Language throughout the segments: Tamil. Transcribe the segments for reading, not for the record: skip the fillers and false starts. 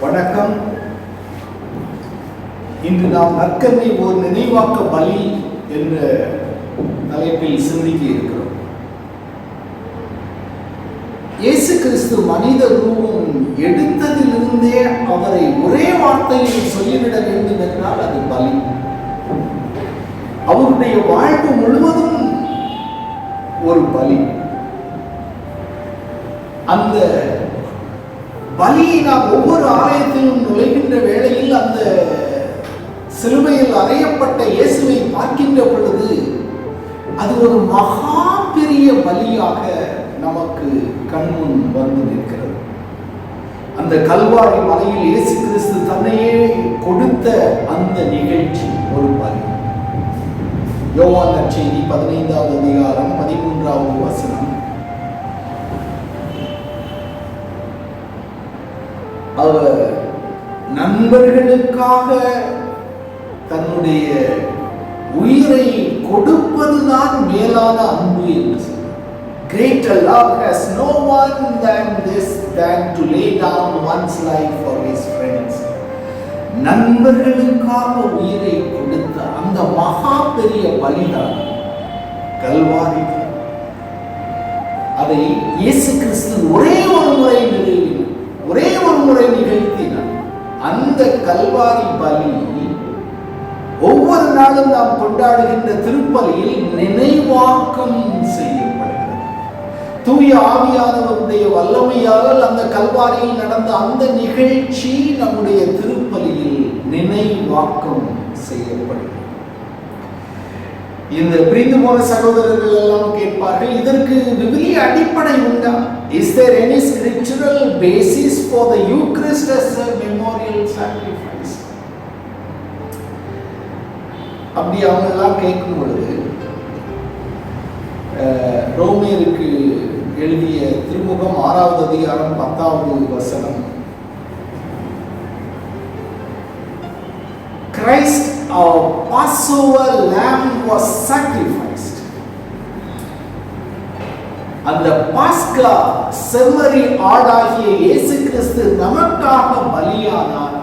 வணக்கம். இன்று நாம் நற்கருணை ஒரு நினைவாக்க பலி என்ற தலைப்பில் சிந்திக்க இருக்கிறோம். இயேசு கிறிஸ்து மனித ரூபம் எடுத்ததிலிருந்தே அவரை ஒரே வார்த்தையில் சொல்லிவிட வேண்டும் என்றால் அது பலி. அவருடைய வாழ்வு முழுவதும் ஒரு பலி. அந்த பலியை நாம் ஒவ்வொரு ஆலயத்திலும் நுழைகின்ற வேளையில் அந்த சிலுவையில் அறையப்பட்ட இயேசுவை பார்க்கின்ற பொழுது அது ஒரு மகா பெரிய பலியாக நமக்கு கண்முன் வந்து நிற்கிறது. அந்த கல்வாரி மலையில் இயேசு கிறிஸ்து தன்னையே கொடுத்த அந்த நிகழ்ச்சி ஒரு பலி. யோவான் நற்செய்தி 15வது அதிகாரம் 13வது வசனம். அவர் நண்பர்களுக்காக தன்னுடைய உயிரை கொடுப்பதுதான் மேலான அன்பு என்று சொல்றார். Greater love has no one than this, than to lay down one's life for his friends. நண்பர்களுக்காக உயிரை கொடுத்த அந்த மகா பெரிய பலிதான் கல்வாரி. அதை இயேசு கிறிஸ்து ஒரே ஒரு முறை நிறுவினார், ஒரே ஒரு முறை நிகழ்த்தினார். அந்த கல்வாரி பலி ஒவ்வொரு நாளும் நாம் கொண்டாடுகின்ற திருப்பலியில் நினைவாக்கம் செய்யப்படுகிறது. தூய ஆவியானவருடைய வல்லமையால் அந்த கல்வாரியில் நடந்த அந்த நிகழ்ச்சி நம்முடைய திருப்பலியில் நினைவாக்கம் செய்யப்படுகிறது. இந்த பிரிந்து போன சகோதரர்கள் எல்லாம் கேட்பார்கள், இதற்கு விவிலிய அடிப்படை உண்டா? Is there any scriptural basis for the Eucharist as a memorial sacrifice? அப்படி அவங்க எல்லாம் கேட்கும் பொழுது ரோமியருக்கு எழுதிய திருமுகம் 6வது அதிகாரம் 10வது வசனம், Christ our Passover lamb was sacrificed. அந்த பாஸ்கா செம்மறி ஆடாகிய இயேசு கிறிஸ்து நமக்காக பலியானார்.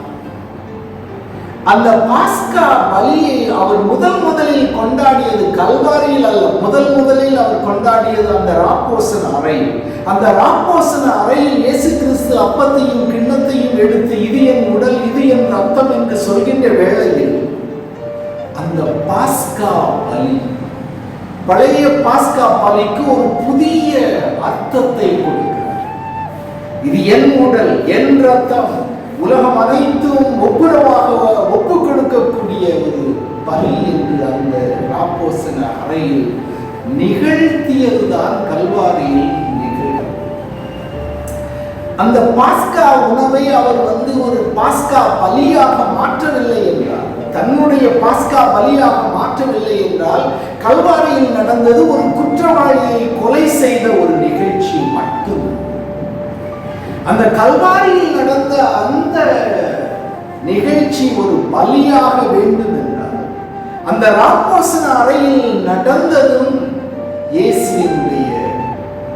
அந்த பாஸ்கா பலியை அவர் முதலில் கொண்டாடியது கல்வாரியில் அல்ல. முதலில் அவர் கொண்டாடியது அந்த ராப்போசன அறை. அந்த ராப்போசன அறையில் இயேசு கிறிஸ்து அப்பத்தையும் கிண்ணத்தையும் எடுத்து இது என் உடல், இது என் ரத்தம் என்று சொல்கின்ற வேளையில் அந்த பாஸ்கா பலி, பழைய பாஸ்கா பலிக்கு ஒரு புதிய அர்த்தத்தை கொடுக்கிறார். இது என் உடல், என் ரத்தம், உலகம் அனைத்தும் ஒப்பு கொடுக்கக்கூடிய ஒரு பலி என்று அந்த ராப்போசன அறையில் நிகழ்த்தியதுதான் கல்வாரியில் நிகழ்வு. அந்த பாஸ்கா உணவை அவர் ஒரு பாஸ்கா பலியாக மாற்றவில்லை என்றால், தன்னுடைய பாஸ்கா பலியாக மாற்றவில்லை என்றால், கல்வாரியில் நடந்தது ஒரு குற்றவாளியை கொலை செய்த ஒரு நிகழ்ச்சி மட்டும். அந்த கல்வாரியில் நடந்த அந்த நிகழ்ச்சி ஒரு பலியாக வேண்டும் என்றால், அந்த ராப்போசன அறையில் நடந்ததும் இயேசுவினுடைய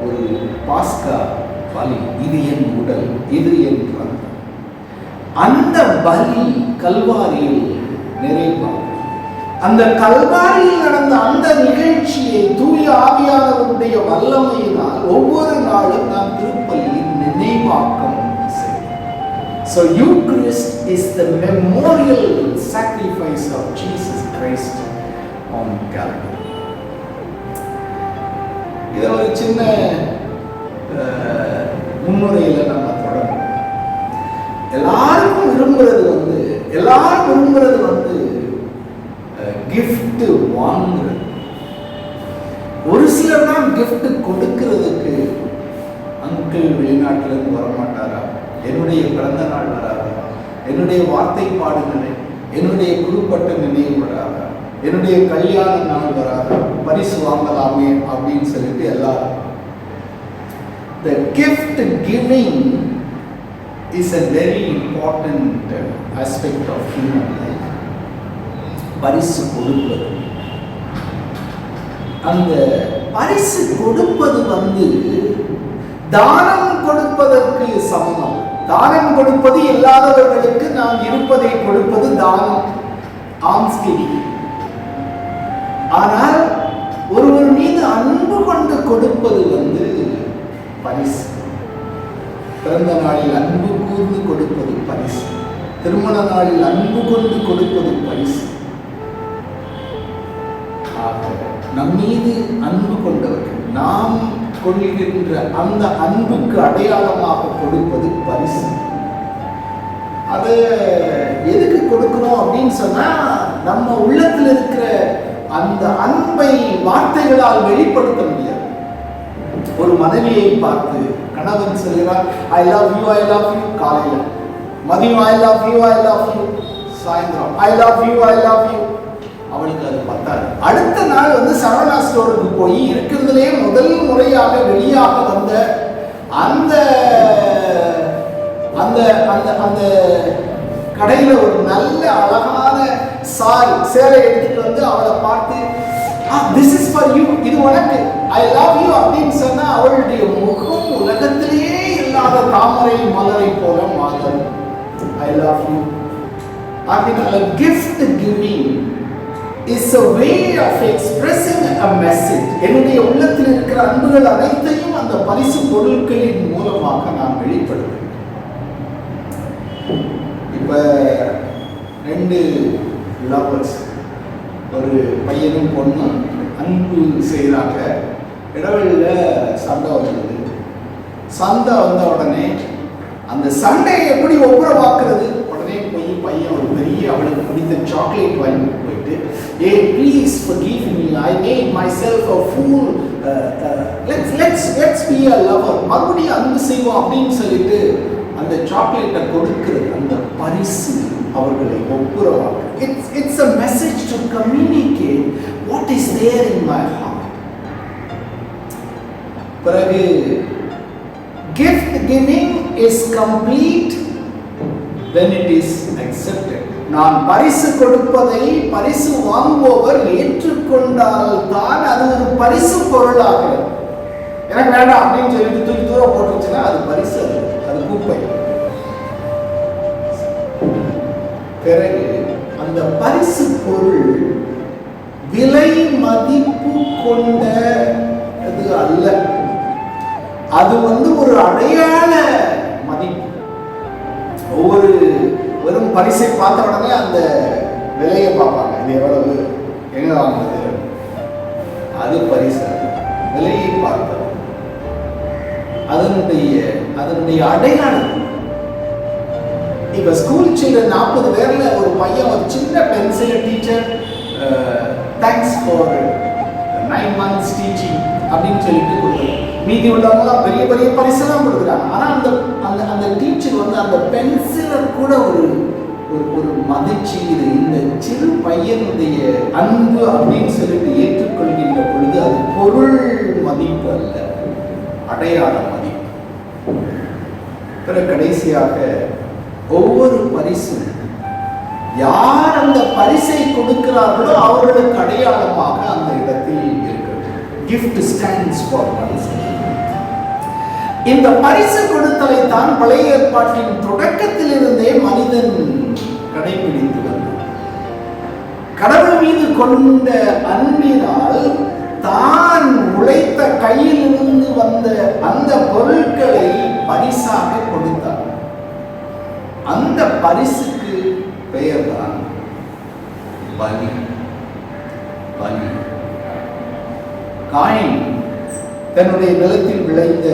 ஒரு பாஸ்கா பலி. இது என் உடல், இது என் ரத்தம். அந்த பலி கல்வாரியில் நிறைவாகும். அந்த கல்வாரியில் நடந்த அந்த நிகழ்ச்சியை தூய ஆவியானவருடைய வல்லமையினால் ஒவ்வொரு நாளும் நாம் திருப்பலியில் நினைவாக்கம் செய்வோம். So Eucharist is the memorial sacrifice of Jesus Christ on Calvary. இத ஒரு சின்ன முன்னுரையில நம்ம தொடரும். எல்லாரும் விரும்புறது gift வாங்குறது. ஒரு சிலர் தான் gift கொடுக்கிறதுக்கு, அங்கிள் வெளிநாட்டில இருந்து வரமாட்டாரா, என்னுடைய பிறந்த நாள் வராதா, என்னுடைய வார்த்தை பாடுங்களே, என்னுடைய குருப்பட்ட நினைவு வராதா, என்னுடைய கல்யாண நாள் வராதா, பரிசு வாங்கலாமே அப்படின்னு சொல்லிட்டு எல்லாரும். The gift giving is a very important aspect of human life. பரிசு கொடுப்பது, அந்த பரிசு கொடுப்பது தானம் கொடுப்பதற்கு சமம். தானம் கொடுப்பது இல்லாதவர்களுக்கு நாம் இருப்பதை கொடுப்பது தானம், ஆல்ம்ஸ் கிவிங். ஆனால் ஒருவர் மீது அன்பு கொண்டு கொடுப்பது பரிசு. பிறந்த நாளில் அன்பு கூர்ந்து கொடுப்பது பரிசு, திருமண நாளில் அன்பு கொண்டு கொடுப்பது பரிசு. நம் மீது அன்பு கொண்டவர்கள், நாம் கொள்கின்ற அந்த அன்புக்கு அடையாளமாக கொடுப்பது பரிசு. அது எதுக்கு கொடுக்கிறோம் அப்படின்னு சொன்னா, நம்ம உள்ளத்தில் இருக்கிற அந்த அன்பை வார்த்தைகளால் வெளிப்படுத்த முடியாது. ஒரு மனைவியை பார்த்து கணவன் சொல்கிறார், I love you, I love you காலையில், மதியம் I love you, I love you, சாயந்தரம் I love you, I love you. அவளுக்கு அது பத்தாது. அடுத்த நாள் சரவணா ஸ்டோருக்கு போய் இருக்கிறதுலே முதல் முறையாக வெளியாக வந்த அந்த அந்த அந்த அந்த கடையில ஒரு நல்ல அழகான சேலை எடுத்துட்டு அவளை பார்த்து, this is for you, இது உனக்கு, I love you அப்படின்னு சொன்னா அவளுடைய முகம் உலகத்திலேயே இல்லாத தாமரை மலரை போல மாறும். I love you. அப்படினால gift giving is a way of expressing a message. என்னுடைய உள்ளத்தில் இருக்கிற அன்புகள் அனைத்தையும் அந்த பரிசு பொருட்களின் மூலமாக நான் வெளிப்படுத்துகிறேன். இப்ப 2 லவர்ஸ், ஒரு பையனும் பொண்ணும் அன்பு செய்கிறாங்க. இடைவெளியில் சண்டை வந்தது. சண்டை வந்த உடனே அந்த சண்டையை எப்படி ஒப்புரவாக்குறது? உடனே போய் பையன் ஒரு பெரிய அவளுக்கு பிடித்த சாக்லேட் வாங்கி போயிட்டு, ஏ please forgive me, I made myself a fool, let's be a lover, மறுபடியும் அன்பு செய்வோம் அப்படின்னு சொல்லிட்டு அந்த சாக்லேட்டை கொடுக்கிறது அந்த பரிசு அவர்களை ஒப்புரவாக்கு. It's a message to communicate what is there in my heart. பிறகு gift giving is complete when it is accepted. நான் பரிசு கொடுப்பதை பரிசு வாங்குபவர் ஏற்றுக்கொண்டால் தான் அது ஒரு பரிசு பொருளாக. எனக்கு வேண்டாம் அப்படின்னு சொல்லிட்டு தூக்கி தூரம் போட்டுச்சுன்னா அது பரிசு, அது குப்பை. பிறகு அந்த பரிசு பொருள் விலை மதிப்பு கொண்டது அல்ல, அது ஒரு அடையாள மதிப்பு. ஒவ்வொரு வெறும் பரிசை பார்த்த உடனே அந்த விலையை பார்ப்பாங்க, இது எவ்வளவு, எங்க வாங்குறது, அது பரிசு. விலையை பார்த்தது அதனுடைய அடையாளம். இப்ப ஸ்கூல் சில்ட்ரன் 40 பேர்ல ஒரு பையன் ஒரு சின்ன pencil, teacher thanks for 9 months teaching அப்படின்னு சொல்லிட்டு கொடுக்குறாங்க. மீதி உள்ளவங்க பெரிய பெரிய பரிசெல்லாம் கொடுக்குறாங்க. ஆனா அந்த அந்த அந்த டீச்சர் அந்த பென்சிலை கூட ஒரு ஒரு மதிச்சு இந்த சிறு பையனுடைய அன்பு அப்படின்னு சொல்லிட்டு ஏற்றுக்கொள்கின்ற பொழுது அது பொருள் மதிப்பு அல்ல, அடையாள மதிப்பு. பிறகு கடைசியாக ஒவ்வொரு பரிசும் யார் அந்த பரிசை கொடுக்கிறார்களோ அவர்களுக்கு அடையாளமாக அந்த இடத்தில் இருக்கிறது. gift stands for பரிசு. இந்த பரிசு கொடுத்தலை தான் பழைய ஏற்பாட்டின் தொடக்கத்திலிருந்தே மனிதன் கடைபிடித்து வந்தார். கடவுள் மீது கொண்ட அன்பினால் தான் உழைத்த கையிலிருந்து வந்த அந்த பொருட்களை பரிசாக கொடுத்தார். அந்த பரிசுக்கு பெயர்தான் பலி. பலி. காயின் தன்னுடைய நிலத்தில் விளைந்த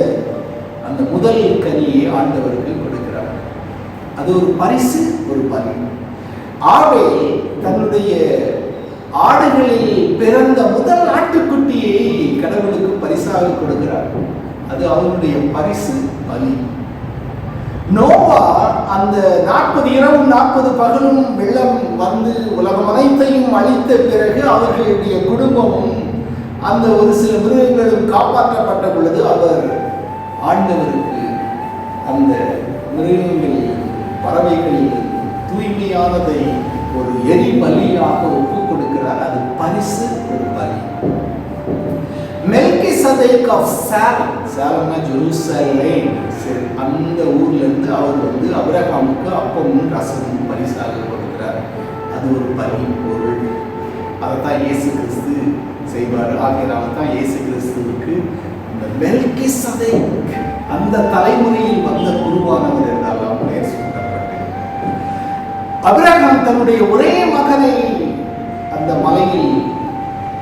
அந்த முதல் கனியை ஆண்டவருக்கு கொடுக்கிறார். அது ஒரு பரிசு, ஒரு பலி. ஆபேல் தன்னுடைய ஆடுகளில் பிறந்த முதல் ஆட்டுக்குட்டியை கடவுளுக்கு பரிசாக கொடுக்கிறார். அது அவனுடைய பரிசு, பலி. நோவா அந்த 40 இரவும் 40 பகலும் வெள்ளம் வந்து உலகம் அனைத்தையும் அழித்த பிறகு அவர்களுடைய குடும்பமும் அந்த ஒரு சில மிருகங்களும் காப்பாற்றப்பட்ட பொழுது அவர் ஆண்டவருக்கு அந்த மிருகங்களில் பறவைகளில் தூய்மையானதை ஒரு எரி பலியாக ஒப்புக் கொடுக்கிறார். அது பரிசு, ஒரு பலி. மெல்கிசதேக் ஆஃப் சாலம், சாலம்னா ஜெருசலேம், அந்த ஊர்ல இருந்து அவர் வந்து ஆபிரகாமுக்கு அப்பமும் ரசமும் பரிசாக கொடுக்கிறார். அது ஒரு பலி பொருள். அதைத்தான் இயேசு கிறிஸ்து செய்வார். ஆகையால தான் இயேசு கிறிஸ்துவுக்கு இந்த மெல்கிசதேக், அந்த தலைமுறையில் வந்த குருவானவர் என்றெல்லாம் பெயர் சூட்டப்பட்டு, ஆபிரகாம் தன்னுடைய ஒரே மகனை அந்த மலையில்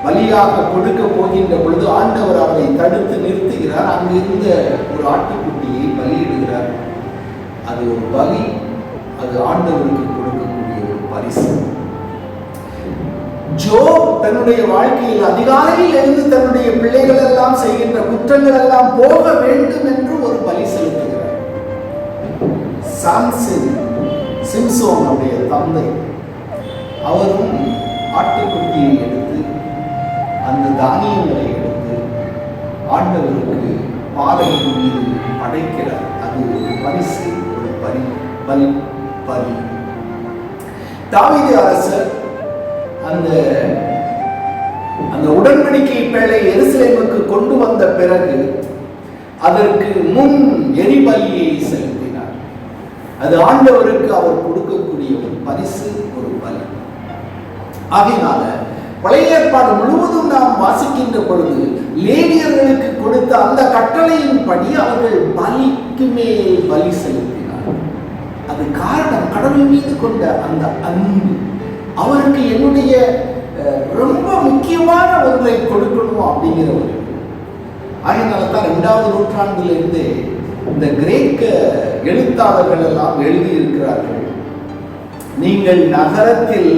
பலியாக கொடுக்க போகின்ற பொழுது ஆண்டவர் அவரை தடுத்து நிறுத்துகிறார். அங்கு இருந்த ஒரு ஆட்டுக்குட்டியை பலியிடுகிறார். அது ஒரு பலி, அது ஆண்டவருக்கு கொடுக்கக்கூடிய ஒரு பரிசு. ஜோப் தன்னுடைய வாழ்க்கையில் அதிகாலையில் இருந்து தன்னுடைய பிள்ளைகள் எல்லாம் செய்கின்ற குற்றங்கள் எல்லாம் போக வேண்டும் என்று ஒரு பலி செலுத்துகிறார். சாம்சன், சிம்சோனுடைய தந்தை, அவரும் ஆட்டுக்குட்டியை எடுத்து அந்த தானியங்களை எடுத்து ஆண்டவருக்கு பாறையின் மீது படைக்கிறார். அது ஒரு பரிசு, ஒரு பலி. தாவீது அரசர் அந்த உடன்படிக்கை பேழை எருசலேமுக்கு கொண்டு வந்த பிறகு அதற்கு முன் எரிபலியை செலுத்தினார். அது ஆண்டவருக்கு அவர் கொடுக்கக்கூடிய ஒரு பரிசு, ஒரு பலி. ஆகையினால பழைய ஏற்பாடு முழுவதும் நாம் வாசிக்கின்ற பொழுது லேவியர்களுக்கு கொடுத்த அந்த கட்டளையின் படி அவர்கள் பலிக்கு மேல் பலி செலுத்தினார். அது காரணம் கடவுள் மீது கொண்ட அந்த அன்பு. அவருக்கு என்னுடைய ரொம்ப முக்கியமான ஒன்றை கொடுக்கணும் அப்படிங்கிற ஒரு. அதனால தான் 2வது நூற்றாண்டிலிருந்தே இந்த கிரேக்க எழுத்தாளர்கள் எல்லாம் எழுதியிருக்கிறார்கள், நீங்கள் நகரத்தில்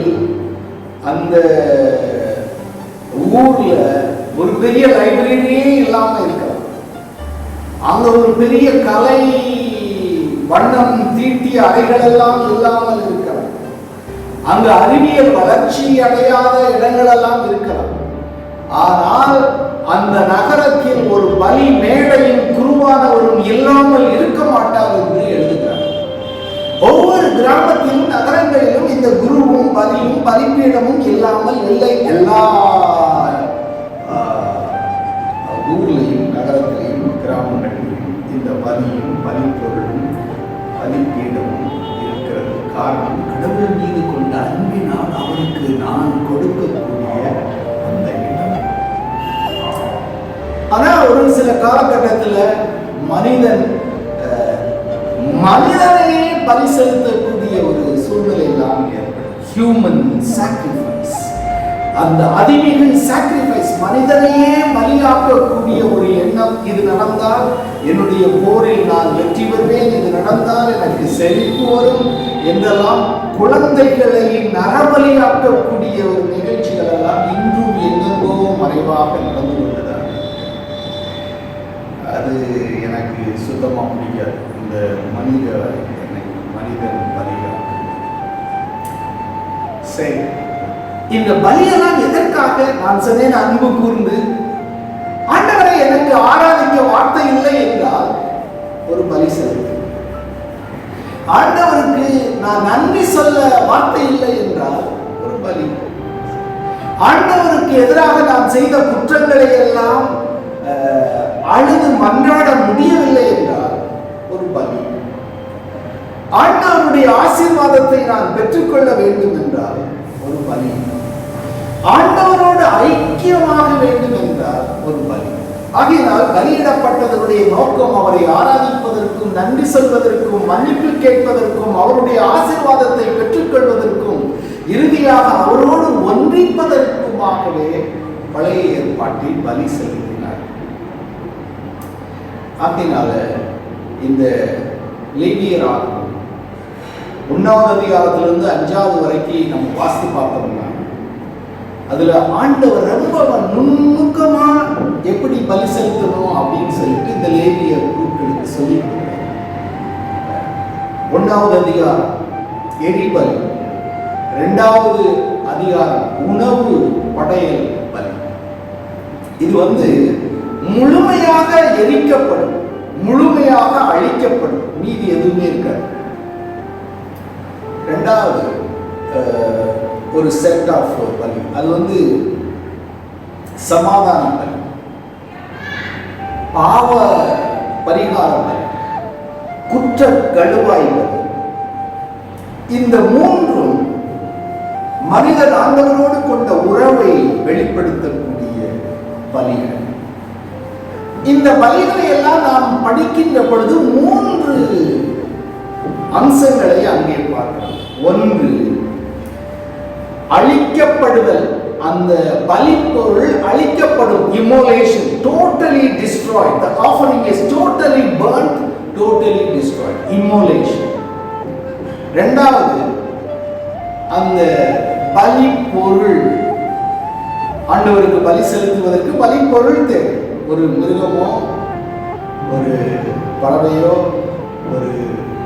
அந்த ஊர்ல ஒரு பெரிய லைப்ரரியே இல்லாம இருக்கலாம், அங்க ஒரு பெரிய கலை வண்ணம் தீட்டிய அறைகள் எல்லாம் இல்லாமல் இருக்கலாம், அங்கு அறிவியல் வளர்ச்சி அடையாத இடங்கள் எல்லாம் இருக்கலாம். ஆனால் அந்த நகரத்தில் ஒரு பலி மேடையும் குருவானவரும் இல்லாமல் இருக்க மாட்டார் என்று எழுதுகிறார். ஒவ்வொரு கிராமத்திலும் நகரங்களிலும் இந்த குருவும் பலியும் பலிப்பீடமும் இல்லாமல் இல்லை. எல்லா ஊர்லையும் நகரத்திலையும் கிராமங்களிலும் இந்த பலியும் பலிப்பொருளும் பலிப்பீடமும் இருக்கிறது. காரணம், கடவுள் மீது கொண்ட அன்பினால் அவருக்கு நான் கொடுக்கக்கூடிய அந்த இடம். ஆனா ஒரு சில காலகட்டத்தில் மனிதனையே பலி செலுத்தக்கூடிய ஒரு சூழ்நிலை எல்லாம் ஏற்படும். ஹியூமன் சாக்ரிஃபைஸ், அந்த அதிமிகள் சாக்ரிஃபைஸ், மனிதனையே பலியாக்கக்கூடிய ஒரு எண்ணம். இது நடந்தால் என்னுடைய போரில் நான் வெற்றி பெறுவேன், இது நடந்தால் எனக்கு செழிப்பு வரும் என்றெல்லாம் குழந்தைகளை நரபலியாக்கக்கூடிய ஒரு நிகழ்ச்சிகள் எல்லாம் இன்றும் எங்கெங்கோ மறைவாக நடந்து கொண்டதாக. அது எனக்கு சுத்தமாக பிடிக்காது. இந்த மனிதன் பலியாக சரி, இந்த பலியெல்லாம் எதற்காக? நான் சொன்னேன், அன்பு கூர்ந்து. ஆண்டவரை எனக்கு ஆராதிக்க வார்த்தை இல்லை என்றால் ஒரு பலி செலுத்து. ஆண்டவருக்கு நான் நன்றி சொல்ல வார்த்தை இல்லை என்றால் ஒரு பலி. ஆண்டவருக்கு எதிராக நான் செய்த குற்றங்களை எல்லாம் அழுது மன்றாட முடியவில்லை என்றால் ஒரு பலி. ஆண்டவருடைய ஆசீர்வாதத்தை நான் பெற்றுக்கொள்ள வேண்டும் என்றால் ஒரு பலி. ஆண்டவரோடு ஐக்கியமாக வேண்டும் என்றால் ஒரு பலி. ஆகையினால் பலியிடப்பட்டதனுடைய நோக்கம் அவரை ஆராதிப்பதற்கும், நன்றி சொல்வதற்கும், மன்னிப்பு கேட்பதற்கும், அவருடைய ஆசீர்வாதத்தை பெற்றுக்கொள்வதற்கும், இறுதியாக அவரோடு ஒன்றிப்பதற்குமாகவே பழைய ஏற்பாட்டில் பலி செலுத்தினார். ஆகையினால இந்த லேவியராகும் 1வது அதிகாரத்திலிருந்து 5வது வரைக்கும் நம்ம வாசித்து பார்த்தோம்னா அதுல ஆண்டவர் ரொம்ப நுணுக்கமா எப்படி பலி செலுத்தணும் அப்படின்னு சொல்லிட்டு இந்த லேவிய குழுக்களுக்கு சொல்லி 1வது அதிகாரம் எரிபலி, 2வது அதிகாரம் உணவு படையல் பலி. இது முழுமையாக எரிக்கப்படும், முழுமையாக அழிக்கப்படும், மீதி எதுவுமே இருக்காது. 2வது ஒரு செட் ஆஃப் பலி, அது சமாதான பலி. பாவ பரிகாரம் பலி, குற்ற கழுவாய் பலி. இந்த மூன்றும் மனிதன் ஆண்டவரோடு கொண்ட உறவை வெளிப்படுத்தக்கூடிய பலிகள். இந்த பலிகளை எல்லாம் நாம் படிக்கின்ற பொழுது மூன்று அம்சங்களை அங்கே பார்க்கிறோம். ஒன்று, அழிக்கப்படுதல். அந்த பலிப்பொருள் அழிக்கப்படும். இம்மோலேஷன், totally destroyed. The offering is totally burnt, totally destroyed. Immolation. இரண்டாவது, அந்த பலிப்பொருள், ஆண்டவருக்கு பலி செலுத்துவதற்கு பலிப்பொருள் தேவை. ஒரு மிருகமோ, ஒரு பறவையோ, ஒரு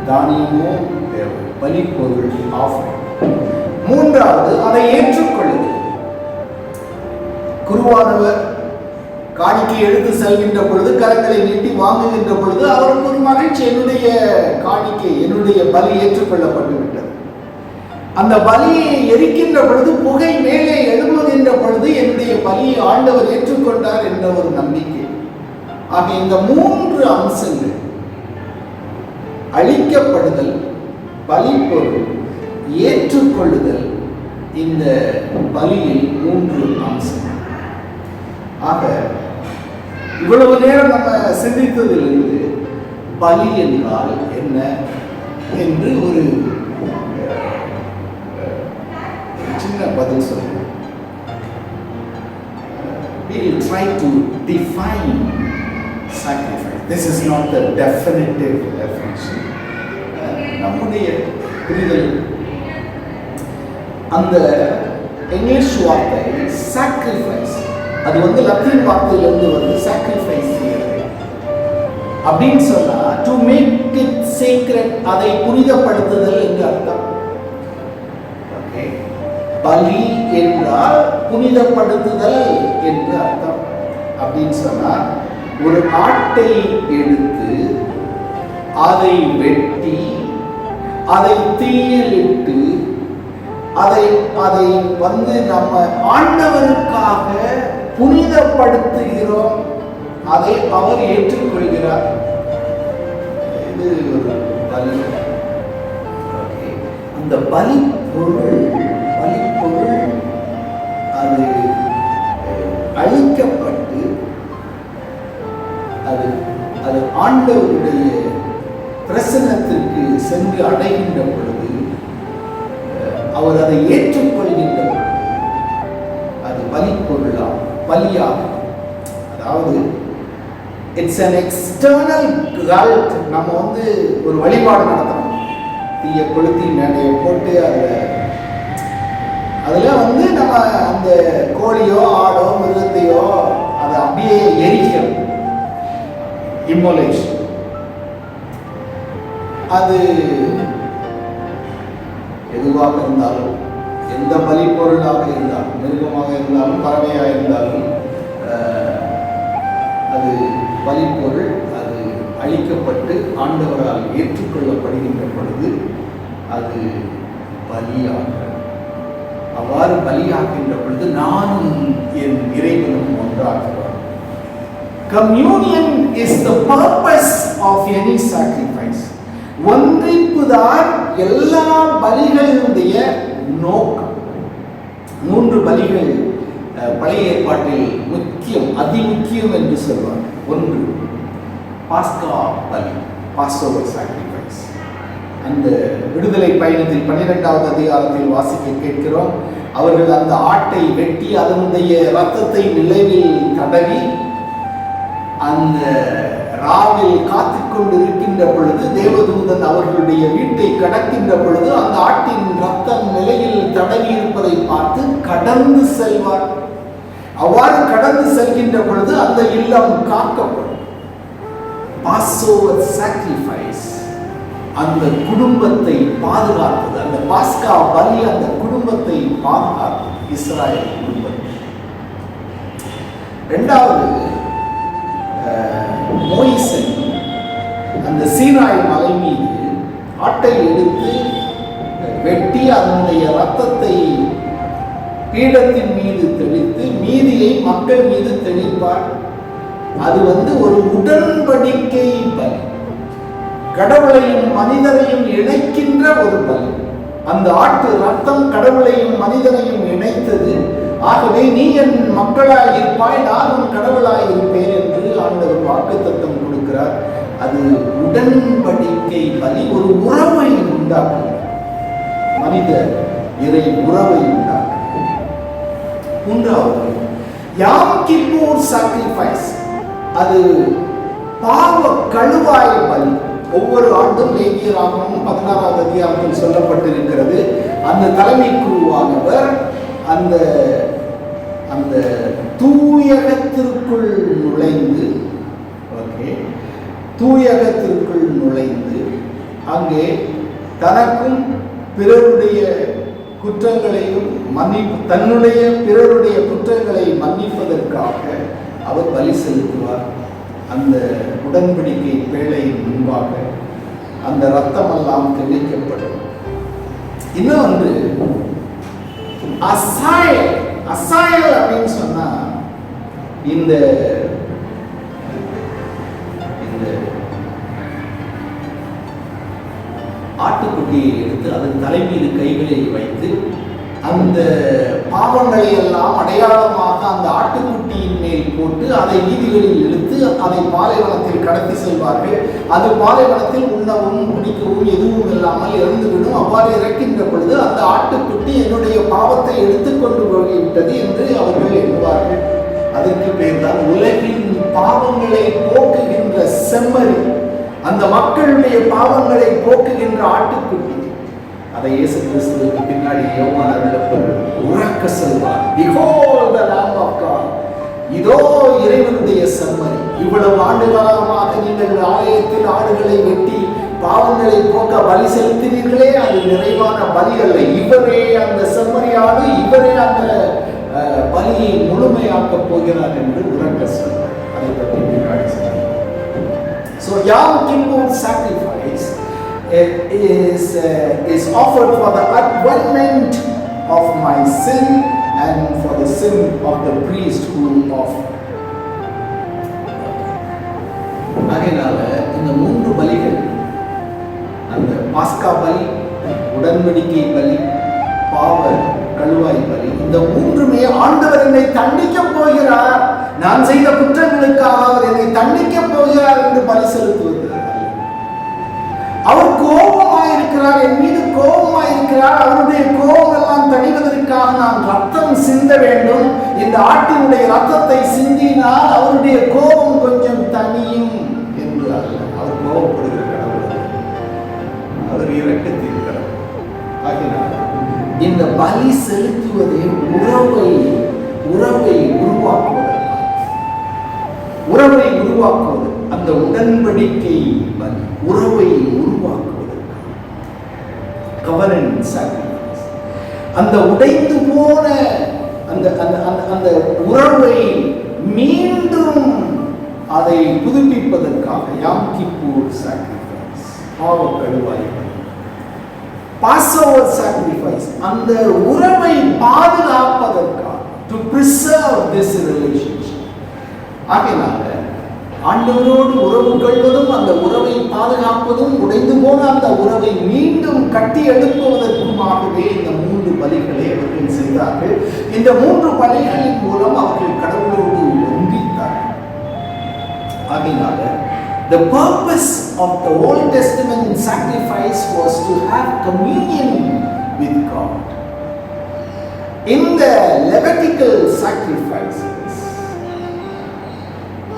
தானியமோ தேவை. பலிப்பொருள் ஆஃபரிங். மூன்றாவது, அதை ஏற்றுக்கொள்ளுதல். குருவானவர் காணிக்கை எடுத்து செல்கின்ற பொழுது, கரங்களை நீட்டி வாங்குகின்ற பொழுது அவருக்கு ஒரு மகிழ்ச்சி, என்னுடைய காணிக்கை, என்னுடைய பலி ஏற்றுக்கொள்ளப்பட்டு விட்டது. அந்த பலியை எரிக்கின்ற பொழுது, புகை மேலே எழும்புகின்ற பொழுது, என்னுடைய பலியை ஆண்டவர் ஏற்றுக்கொண்டார் என்ற ஒரு நம்பிக்கை. ஆக இந்த மூன்று அம்சங்கள், அழிக்கப்படுதல், பலிப்பொருள், ஏற்றுக்கொள்ளுதல், இந்த பலியில் மூன்று அம்சம். ஆக இவ்வளவு நேரம் நம்ம சிந்தித்ததிலிருந்து பலி என்றால் என்ன என்று ஒரு சின்ன பதில் சொல்லுவோம். We will try to define sacrifice. This is not the definitive definition. நம்முடைய புரிதல், அந்த இங்கிலீஷ் வார்த்தை sacrifice, அது லத்தீன் வார்த்தையிலிருந்து வருது. sacrifice அப்படின்னு சொன்னா to make it sacred, அதை புனிதப்படுத்துதல் என்று அர்த்தம். ஓகே, பலி என்றால் புனிதப்படுத்துதல் என்று அர்த்தம். அப்படின்னு சொன்னா ஒரு ஆட்டை எடுத்து அதை வெட்டி அதை தீயிலிட்டு அதை நம்ம ஆண்டவருக்காக புனிதப்படுத்துகிறோம். அதை அவர் ஏற்றுக்கொள்கிறார். இது ஒரு பலி. அந்த பலிப்பொருள் அது அழிக்கப்பட்டு அது ஆண்டவருடைய பிரசன்னத்திற்கு சென்று அடைகின்ற பொழுது, அவர் அதை ஏற்றுக்கொள்கின்ற பொழுது அது பலிப்பொருளாகும், பலியாகும். அதாவது இட்ஸ் an external cult. நம்ம ஒரு வழிபாடு நடத்தணும், தீய கொளுத்தி மேடையை போட்டு அதுல நம்ம அந்த கோழியோ ஆடோ மிருகத்தையோ அதை அப்படியே எரிக்கணும். இம்மோலேஷன். அது எதுவாக இருந்தாலும், எந்த பலி பொருளாக இருந்தாலும், மிருகமாக இருந்தாலும், பறவையாக இருந்தாலும், அது பலிப்பொருள். அது அழிக்கப்பட்டு ஆண்டவரால் ஏற்றுக்கொள்ளப்படுகின்ற பொழுது அது பலியாக. அவ்வாறு பலியாகின்ற பொழுது நானும் என் இறைவனும் ஒன்றாகிறோம். Communion is the purpose of any sacrifice. ஒன்றிப்புதான் எல்லா பலிகளுடைய நோக்கம். மூன்று பலிகள் பழைய ஏற்பாட்டில் முக்கியம், அதிமுக்கியம் என்று சொல்வார். ஒன்று பாஸ்கா பலி, பாஸ்ஓவர் சாக்ரிஃபைஸ். அந்த விடுதலை பயணத்தில் 12வது அதிகாரத்தில் வாசிக்க கேட்கிறோம். அவர்கள் அந்த ஆட்டை வெட்டி அதனுடைய இரத்தத்தை நிலவில் தடவி அந்த ராவில் காத்து கொண்டு இருக்கின்ற பொழுது, தேவதூதன் அவர்களுடைய வீட்டை கடக்கின்ற பொழுது அந்த ஆட்டின் ரத்தம் நிலையில் தடவி இருப்பதை பார்த்து கடந்து செல்வார். அவ்வாறு கடந்து செல்கின்ற பொழுது அந்த இல்லம் காக்கப்படும். பாஸ்ஓவர் சாக்ரிஃபைஸ் அந்த குடும்பத்தை பாதுகாத்தது. அந்த பாஸ்கா பலி அந்த குடும்பத்தை பாதுகாத்தது, இஸ்ராயல் குடும்பத்தை. இரண்டாவது, மோயிசன் அந்த சீனாய் மலை மீது ஆட்டை எடுத்து வெட்டி அதனுடைய இரத்தத்தை பீடத்தின் மீது தெளித்து மீதியை மக்கள் மீது தெளிப்பார். அது ஒரு உடன்படிக்கை பலி, கடவுளையும் மனிதரையும் இணைக்கின்ற ஒரு பலி. அந்த ஆட்டு ரத்தம் கடவுளையும் மனிதனையும் இணைத்தது. ஆகவே நீ என் மக்களாய் இருப்பாய், நான் உன் கடவுளாய் இருப்பேன் என்று ஆண்டவர் வாக்குத்தத்தம் கொடுக்கிறார். அது உடன்படிக்கை பலி, ஒரு உறவை உண்டாக்கும், மனித இறை உறவை உண்டாக்கும். மூன்றாவது யாம் கிப்பூர் சாக்ரிஃபைஸ், அது பாவ கழுவாய் பலி. ஒவ்வொரு ஆண்டும் லேவியராகமம் 16வது அதிகாரத்தில் சொல்லப்பட்டிருக்கிறது. அந்த தலைமை குருவானவர் அந்த அந்த தூயகத்திற்குள் நுழைந்து தூயகத்திற்குள் நுழைந்து அங்கே தனக்கும் பிறருடைய குற்றங்களையும் தன்னுடைய பிறருடைய குற்றங்களை மன்னிப்பதற்காக அவர் பலி செலுத்துவார். அந்த உடன்படிக்கை பேழையின் முன்பாக அந்த ரத்தமெல்லாம் தெளிக்கப்படும். இன்னொன்று அசாயல். அசாயல் அப்படின்னு சொன்னா இந்த ஆட்டுக்குட்டியை எடுத்து அதன் தலைமீது கைகளை வைத்து அந்த பாவங்களை எல்லாம் அடையாளமாக அந்த ஆட்டுக்குட்டியின் மேல் போட்டு அதை வீதிகளில் இழுத்து அதை பாலைவனத்தில் கடத்தி செல்வார்கள். அது பாலைவனத்தில் உண்ணவும் குடிக்கவும் எதுவும் இல்லாமல் இறந்துவிடும். அவ்வாறு இறக்கின்ற பொழுது அந்த ஆட்டுக்குட்டி என்னுடைய பாவத்தை எடுத்துக்கொண்டு போய்விட்டது என்று அவர்கள் எண்ணுவார்கள். அதற்கு பேர் தான் உலகின் பாவங்களை போக்குகின்ற செம்மறி, அந்த மக்களுடைய பாவங்களை போக்குகின்ற ஆட்டுக்குட்டி. அதை இயேசு கிறிஸ்துவுக்கு பின்னாடி யோவான் அருளப்பர் உறக்க சொல்வார், Behold the Lamb of God. இதோ இறைவனுடைய செம்மறி. இவ்வளவு ஆண்டு காலமாக நீங்கள் ஆலயத்தில் ஆடுகளை வெட்டி பாவங்களை போக்க பலி செலுத்தினீர்களே, அது நிறைவான பலி அல்ல. இவரே அந்த செம்மறி ஆடு, இவரே அந்த பலியை முழுமையாக்க போகிறார் என்று உறக்க சொல்வார். அதை பற்றி பின்னாடி சொல்வார். So Yom Kippur sacrifice is offered for the atonement of my sin and for the sin of the priest who offered. அதனால இந்த மூன்று பலிகள், அந்த பாஸ்கா பலி, உடன்படிக்கை பலி, பாவ கழுவாய் பலி, இந்த மூன்றுமே ஆண்டவர் என்னை தண்டிக்க போகிறார், நான் செய்த குற்றங்களுக்காக அவர் என்னை தண்டிக்க போகிறார் என்று பலி செலுத்துவது. அவர் கோபமாயிருக்கிறார், என் மீது கோபமாயிருக்கிறார், அவருடைய கோபம் எல்லாம் தணிவதற்காக நான் ரத்தம் சிந்த வேண்டும். இந்த ஆட்டினுடைய ரத்தத்தை சிந்தினால் அவருடைய கோபம் கொஞ்சம் தனியும் என்று அல்ல. அவர் கோபப்படுகிற கடவுள், அவர் இரக்கத்தின் கடவுள். ஆகினால் இந்த பலி செலுத்துவதே உறவை உருவாக்குவது, அந்த உடன்படிக்கை பலி, உறவை உருவாக்குவது, கவர்னன்ட் சாக்ரிஃபைஸ். அந்த உடைந்து போன அந்த உறவை மீண்டும் அதை புதுப்பிப்பதற்காக யாம் கிப்பூர் சாக்ரிஃபைஸ், பாவ கழுவாய் பலி. Passover sacrifice, அந்த உறவை பாதுகாப்பதற்காக, to preserve this relationship. ஆகையினால ஆண்டவரோடு உறவு கொள்வதும் அந்த உறவை பாதுகாப்பதும், உடைந்து போன அந்த உறவை மீண்டும் கட்டி எழுப்புவதற்குமாகவே இந்த மூன்று பலிகளை அவர்கள் செய்தார்கள். இந்த மூன்று பலிகளின் மூலம் அவர்கள் கடவுளோடு ஒன்றித்தார்கள். ஆகையினால the purpose of the Old Testament sacrifice was to have communion with God. In the Levitical sacrifices,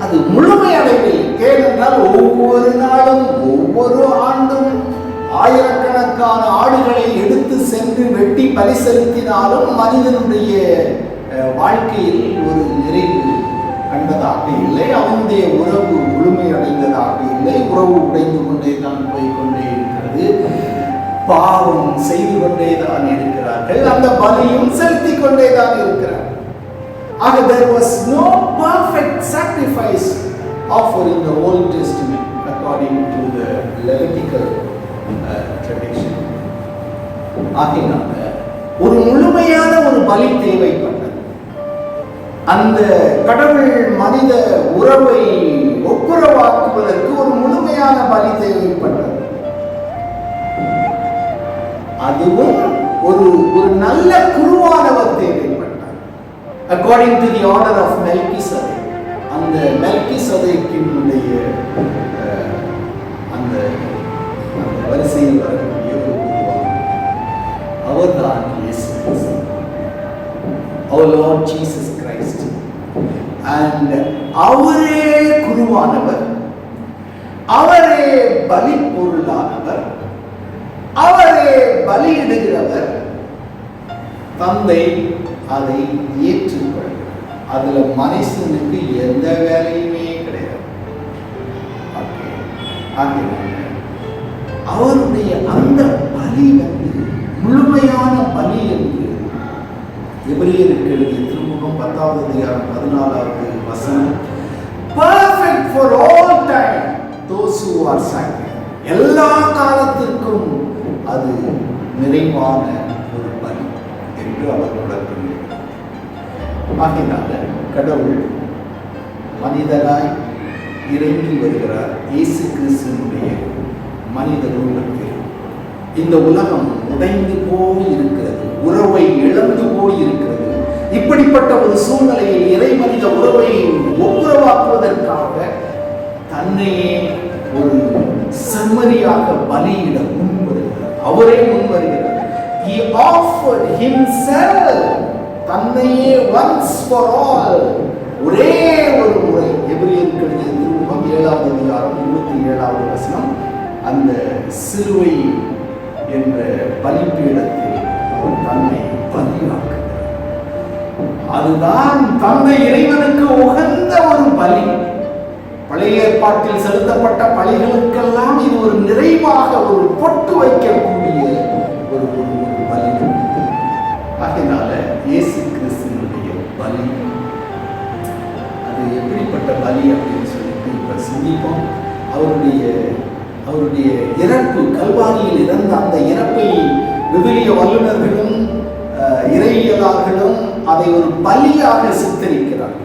அது முழுமையடைவில், ஏனென்றால் ஒவ்வொரு நாளும் ஒவ்வொரு ஆண்டும் ஆயிரக்கணக்கான ஆடுகளை எடுத்து சென்று வெட்டி பலி செலுத்தினாலும் மனிதனுடைய வாழ்க்கையில் ஒரு நிறைவு கண்டதாக இல்லை, அவனுடைய உறவு முழுமையடைந்ததாக இல்லை. உறவு உடைந்து கொண்டே தான் போய்கொண்டே இருக்கிறது, பாவம் செய்து கொண்டே தான் இருக்கிறார்கள், அந்த பலியும் செலுத்தி கொண்டே தான் இருக்கிறார். ஆக there was no perfect sacrifice offered in the Old Testament according to the Levitical tradition. ஆகையினால ஒரு முழுமையான ஒரு பலி தேவைப்பட்டது. அந்த கடவுள் மனித உறவை ஒப்புரவாக்குவதற்கு ஒரு முழுமையான பலி தேவைப்பட்டது. அதுவும் ஒரு நல்ல குருவானவர் தேவைப்பட்டார். According to the order of Melchizedek. அந்த மெல்கிசதேக்கினுடைய அந்த வரிசையில் வரக்கூடிய ஒரு குருவானவர் அவர்தான் இயேசு கிறிஸ்து, our Lord Jesus Christ. And அவரே குருவானவர், அவரே பலி பொருளானவர், அவரே பலியிடுகிறவர். தந்தை அதை ஏற்றுக்கொள்கிறார். அதுல மனுஷனுக்கு எந்த வேலையுமே கிடையாது. அவருடைய அந்த பலி முழுமையான பலி என்று எபிரேயருக்கு எழுதிய திருமுகம் 10வது அதிகாரம் 14வது வசனம், perfect for all time those who are sacrificed. எல்லா காலத்திற்கும் அது நிறைவான ஒரு பலி என்று அவர் உணர்த்துகிறார். ஆகையினால கடவுள் மனிதராய் இறங்கி வருகிறார். இயேசு கிறிஸ்துவினுடைய மனித ரூபத்தில் இந்த உலகம் உடைந்து போய் இருக்கிறது, உறவை இழந்து போய் இருக்கிறது. இப்படிப்பட்ட ஒரு சூழ்நிலையில் இறை மனித உறவை ஒப்புரவாக்குவதற்காக தன்னையே ஒரு செம்மறியாக பலியிட முன்வருகிறார். அவரே முன்வருகிறார். He offered himself, தன்னையே once for all, ஒரே ஒரு முறை. எபிரேயருக்கு எழுதிய திருமுகம் 7வது அதிகாரம் 27வது வசனம், அந்த சிலுவை என்ற பலிபீடத்தில் அவர் தன்னை பலியாக்குகிறார். அதுதான் தந்தை இறைவனுக்கு உகந்த ஒரு பலி. பழைய ஏற்பாட்டில் செலுத்தப்பட்ட பலிகளுக்கெல்லாம் இது ஒரு நிறைவாக ஒரு பொட்டு வைக்கக்கூடிய ஒரு பலி. அதனால இயேசு கிறிஸ்துவினுடைய பலி அது எப்படிப்பட்ட பலி அப்படின்னு சொல்லிட்டு இப்ப சிந்திப்போம். அவருடைய இறப்பு, கல்வாரியில் இறந்த அந்த இறப்பை விவிலிய வல்லுநர்களும் இறையியலாளர்களும் அதை ஒரு பலியாக சித்தரிக்கிறார்.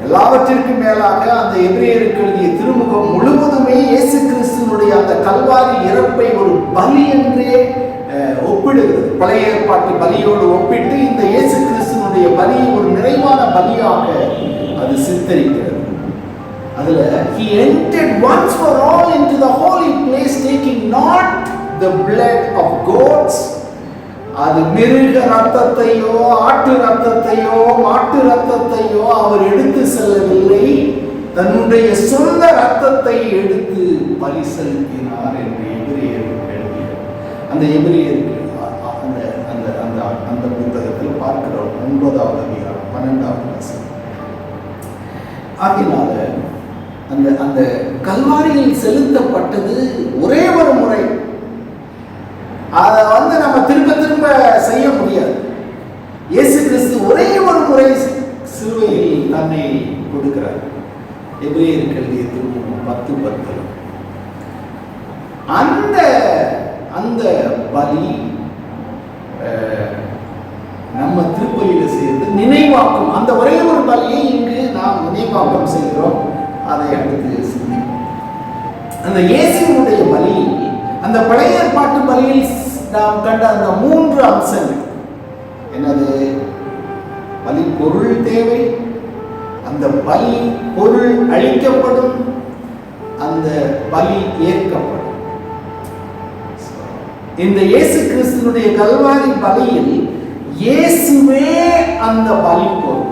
எல்லாவற்றிற்கும் மேலாக அந்த எபிரேயருக்கு எழுதிய திருமுகம் முழுவதுமே இயேசு கிறிஸ்துவினுடைய அந்த கல்வாரி இறப்பை ஒரு பலி என்றே ஒப்பிடுகிறது. பழைய ஏற்பாட்டு பலியோடு ஒப்பிட்டு இந்த இயேசு கிறிஸ்துவினுடைய பலியை ஒரு நிறைவான பலியாக அது சித்தரிக்கிறது. அதுல he entered once for all into the holy place, taking not the blood of goats. அது மிருக ரத்தத்தையோ ஆட்டு ரத்தத்தையோ மாட்டு ரத்தத்தையோ அவர் எடுத்து செல்லவில்லை, தன்னுடைய சொந்த ரத்தத்தை எடுத்து பலி செலுத்தினார் என்று எபிரேயருக்கு எழுதினார். அந்த எபிரேயருக்கு அந்த புத்தகத்தில் பார்க்கிறோம் 9வது அதிகாரம் 12வது வசனம். ஆகினால அந்த கல்வாரியில் செலுத்தப்பட்டது ஒரே ஒரு முறை. அதை நம்ம திரும்ப செய்ய முடியாது. இயேசு கிறிஸ்து ஒரே ஒரு முறை சிலுவையில் தன்னை கொடுக்கிறார். எபிரேயருக்கு எழுதிய திருமுகம் 10:10. அந்த பலி நம்ம திருப்பலியில சேர்ந்து நினைவாக்கும். அந்த ஒரே ஒரு பலியை இங்கு நாம் நினைவாக்கம் செய்கிறோம். அதை அடுத்து சிந்திப்போம். அந்த இயேசுவினுடைய பலியில், அந்த பழைய ஏற்பாட்டு பலியில் நாம் கண்ட அந்த 3 அம்சங்கள் என்னது? பலி பொருள் தேவை, அந்த பலி பொருள் அழிக்கப்படும், அந்த பலி ஏற்கப்படும். இந்த இயேசு கிறிஸ்துவினுடைய கல்வாரி பலியில் இயேசுவே அந்த பலி பொருள்.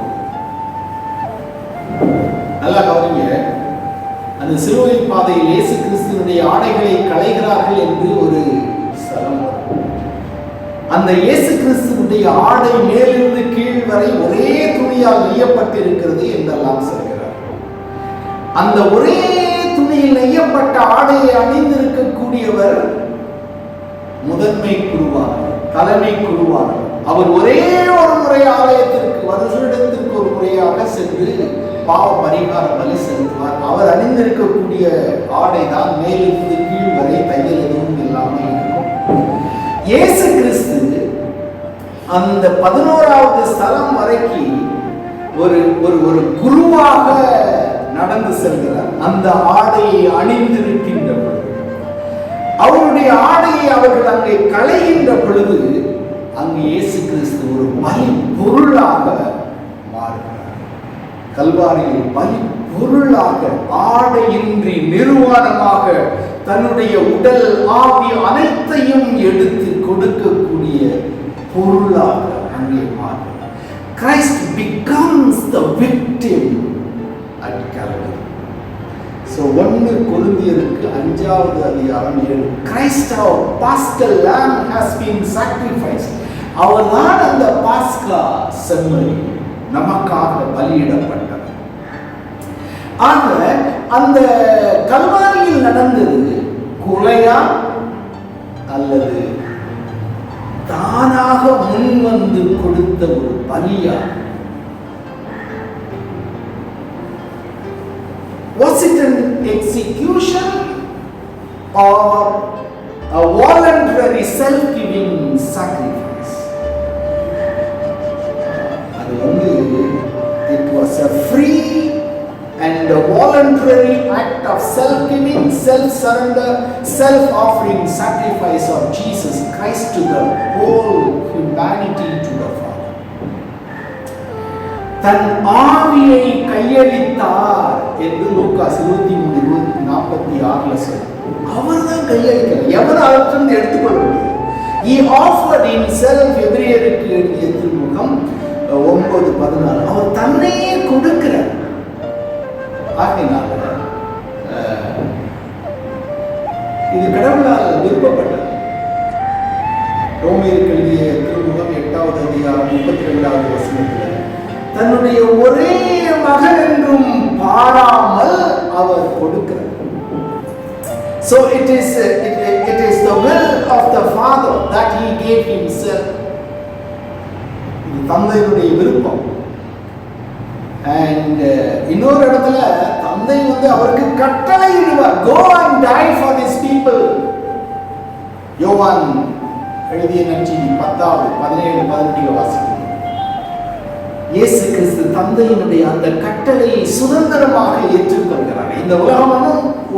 நல்லா கவனிங்க. அந்த சிலுவை பாதையில் இயேசு கிறிஸ்துவினுடைய ஆடைகளை களைகிறார்கள் என்று ஒரு ஸ்தலம். அந்த இயேசு கிறிஸ்துவினுடைய ஆடை மேலிருந்து கீழ் வரை ஒரே துணியால் நெய்யப்பட்டிருக்கிறது என்றெல்லாம் சொல்கிறார். அந்த ஒரே துணியில் நெய்யப்பட்ட ஆடையை அணிந்திருக்கக்கூடியவர் முதன்மை குருவானவர், தலைமை குருவானவர். அவர் ஒரே ஒரு முறை ஆலயத்திற்கு வருடத்திற்கு ஒரு முறையாக சென்று பாவ பரிகார பலி செலுத்துவார். அவர் அணிந்திருக்கக்கூடிய ஆடை தான் மேலிருந்து கீழ் வரை தையல் எதுவும் இல்லாமல் இருக்கும். இயேசு கிறிஸ்து அந்த 11வது ஸ்தலம் வரைக்கும் ஒரு ஒரு ஒரு குருவாக நடந்து செல்கிறார். அந்த ஆடையை அணிந்திருக்கின்ற பொழுது, அவருடைய ஆடையை அவர்கள் அங்கே களைகின்ற பொழுது, அங்கு இயேசு கிறிஸ்து ஒரு பலி பொருளாக மாறுகிறார். கல்வாரியில் பலி பொருளாக, ஆடையின்றி நிர்வாணமாக தன்னுடைய உடல் ஆவி அனைத்தையும் எடுத்து கொடுக்கக்கூடிய பொருளாக அங்கே மாறுகிறார். Christ becomes the victim at Calvary. So 1 கொரிந்தியருக்கு 5வது அதிகாரம் 7. Christ our paschal lamb has been sacrificed. அவர்தான் அந்த பாஸ்கா செம்மறி, நமக்காக பலியிடப்பட்டார். ஆக அந்த கல்வாரியில் நடந்தது கொலையா அல்லது தானாக முன்வந்து கொடுத்த ஒரு பலியா? Was it an execution or a voluntary self-giving sacrifice? அது it was a free and a voluntary act of self-giving, self-surrender, self-offering sacrifice of Jesus Christ to the whole humanity, to the Father. தன் ஆவியை கையளித்தார் என்று லூக்காஸ் 23:46 சொல்றார். அவர் தான் கையளிக்கிறார், எவர் அவற்றிலிருந்து எடுத்துக்கொள்ள முடியும். He offered himself, எபிரேயருக்கு எழுதிய திருமுகம் 9:14. அவர் தன்னையே கொடுக்கிறார். ஆகினால இது கடவுளால் விருப்பப்பட்டது. ரோமேயருக்கு எழுதிய திருமுகம் 8வது அதிகாரம் 32வது வசனத்தில், தன்னுடைய ஒரே மகன் என்றும் பாராமல் அவர் கொடுக்கிறார். So it is the will of the Father that he gave himself. இது தந்தையினுடைய விருப்பம். And இன்னொரு இடத்துல தந்தை அவருக்கு கட்டளை இடுவார், go and die for these people. யோவான் எழுதிய நற்செய்தி 10:17-18 வாசிக்கிறோம். இயேசு கிறிஸ்து தந்தையினுடைய அந்த கட்டளையை சுதந்திரமாக ஏற்றுக்கொள்கிறார். இந்த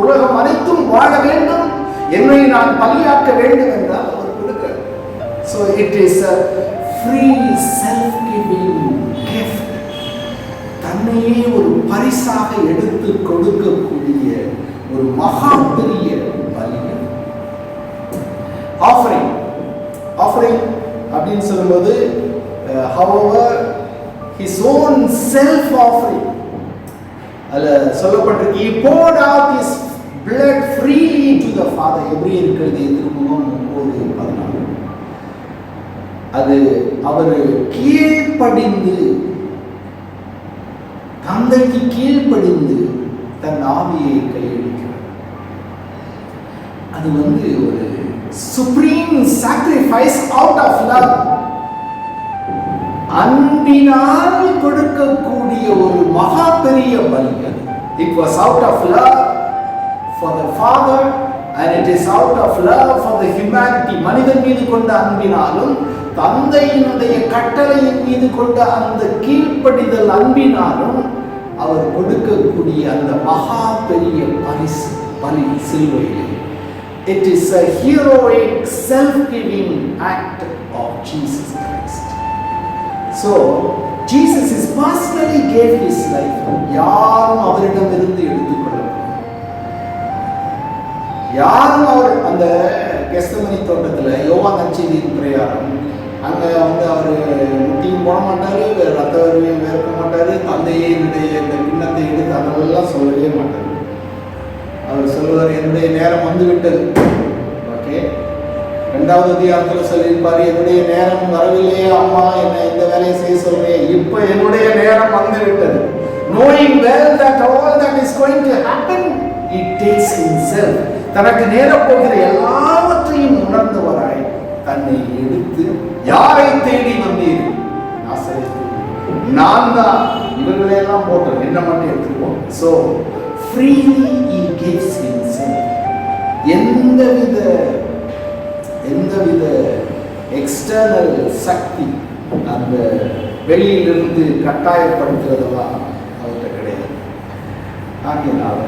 உலகம் அனைத்தும் வாழ வேண்டும், என்னை நான் பலியாக்க வேண்டும் என்றால் அவர் கொடுக்கிறார். So it is a free self-giving gift. தன்னையே ஒரு பரிசாக எடுத்து கொடுக்கக்கூடிய ஒரு மகா பெரிய பலி. ஆஃபரிங் அப்படின்னு சொல்லும்போது, however his own self offering, அல்ல சொல்லப்பட்டிருக்கு, he poured out his blood freely to the Father. எபிரேயருக்கு எழுதிய திருமுகம் 9:14. அது அவர் கீழ்ப்படிந்து, தந்தைக்கு கீழ்ப்படிந்து தன் ஆவியை கையளிக்கிறார். அது ஒரு supreme sacrifice out of love. அன்பினால் கொடுக்கக்கூடிய ஒரு மகா பெரிய பலி. It was out of love for the father and it is out of love for the humanity. மனிதன் மீது கொண்ட அன்பினாலும் தந்தையினுடைய கட்டளையின் மீது கொண்ட அந்த கீழ்ப்படிதல் அன்பினாலும் அவர் கொடுக்கக்கூடிய அந்த மகா பெரிய பரிசு பலி சிலுவையில். It is a heroic self-giving act of Jesus Christ. So Jesus is personally gave his life. யாரும் அவரிடமிருந்து எடுத்துக்கொள்ள, யாரும் அவர் அந்த கெத்செமனி தோட்டத்தில் யோவான் நற்செய்தியின் பிரகாரம் அங்கே அவர் முட்டியும் போட மாட்டார், ரத்த வருவையும் வேர்க்க மாட்டார், தந்தையே என்னுடைய இந்த கிண்ணத்தை எடுத்து அதெல்லாம் சொல்லவே மாட்டார். அவர் சொல்லுவார், என்னுடைய நேரம் வந்துவிட்டது. ஓகே, 2வது அதிகாரத்தில் சொல்லியிருப்பார், என்னுடைய நேரம் வரவில்லையே அம்மா, என்ன இந்த வேலையை செய்ய சொல்றேன், இப்போ என்னுடைய நேரம் வந்துவிட்டது. Knowing well that all that is going to happen, he takes himself. தனக்கு நேரப்போகிற எல்லாவற்றையும் உணர்ந்தவராய் தன்னை எடுத்து, யாரை தேடி வந்தீர்? நான் தான் இவர்களெல்லாம் போட்டேன், என்ன மட்டும் எடுத்துருவோம். So freely he gives himself. எந்தவித எக்ஸ்டர்னல் சக்தி அந்த வெளியிலிருந்து கட்டாயப்படுத்துறதெல்லாம் அவர்கிட்ட கிடையாது. ஆகியனால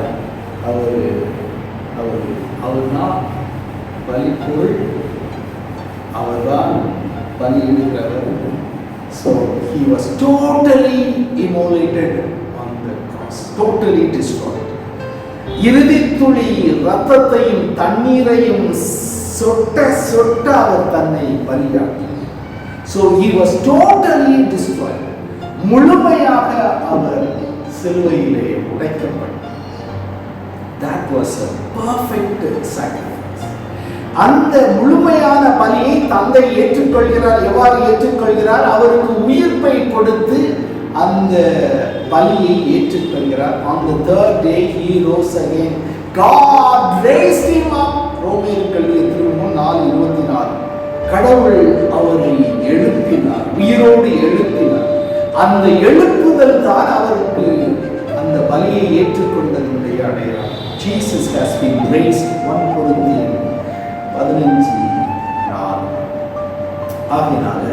அவர்தான் பலிப்பொருள், அவர்தான் பலியிடுகிறவர். So he was totally immolated on the cross, totally destroyed. இறுதி துளி ரத்தத்தையும் தண்ணீரையும் சொட்ட சொட்ட அவர் தன்னை பலியாக்கி. So he was totally destroyed. முழுமையாக அவர் சிலுவையிலே உடைக்கப்பட்டார். That was a perfect sacrifice. அந்த முழுமையான பலியை தந்தை ஏற்றுக்கொள்கிறார். எவ்வாறு ஏற்றுக்கொள்கிறார்? அவருக்கு உயிர்ப்பை கொடுத்து அந்த பலியை ஏற்றுக்கொள்கிறார். On the third day he rose again. God raised him up. ரோமேயர்கள் 4:24. கடவுள் அவரை எழுப்பினார், உயிரோடு எழுப்பினார். அந்த எழுப்புதல் தான் அவருக்கு அந்த பலியை ஏற்றுக்கொண்டதனுடைய அடையாளம். Jesus has been raised. 1 Corinthians 15:4. ஆகினால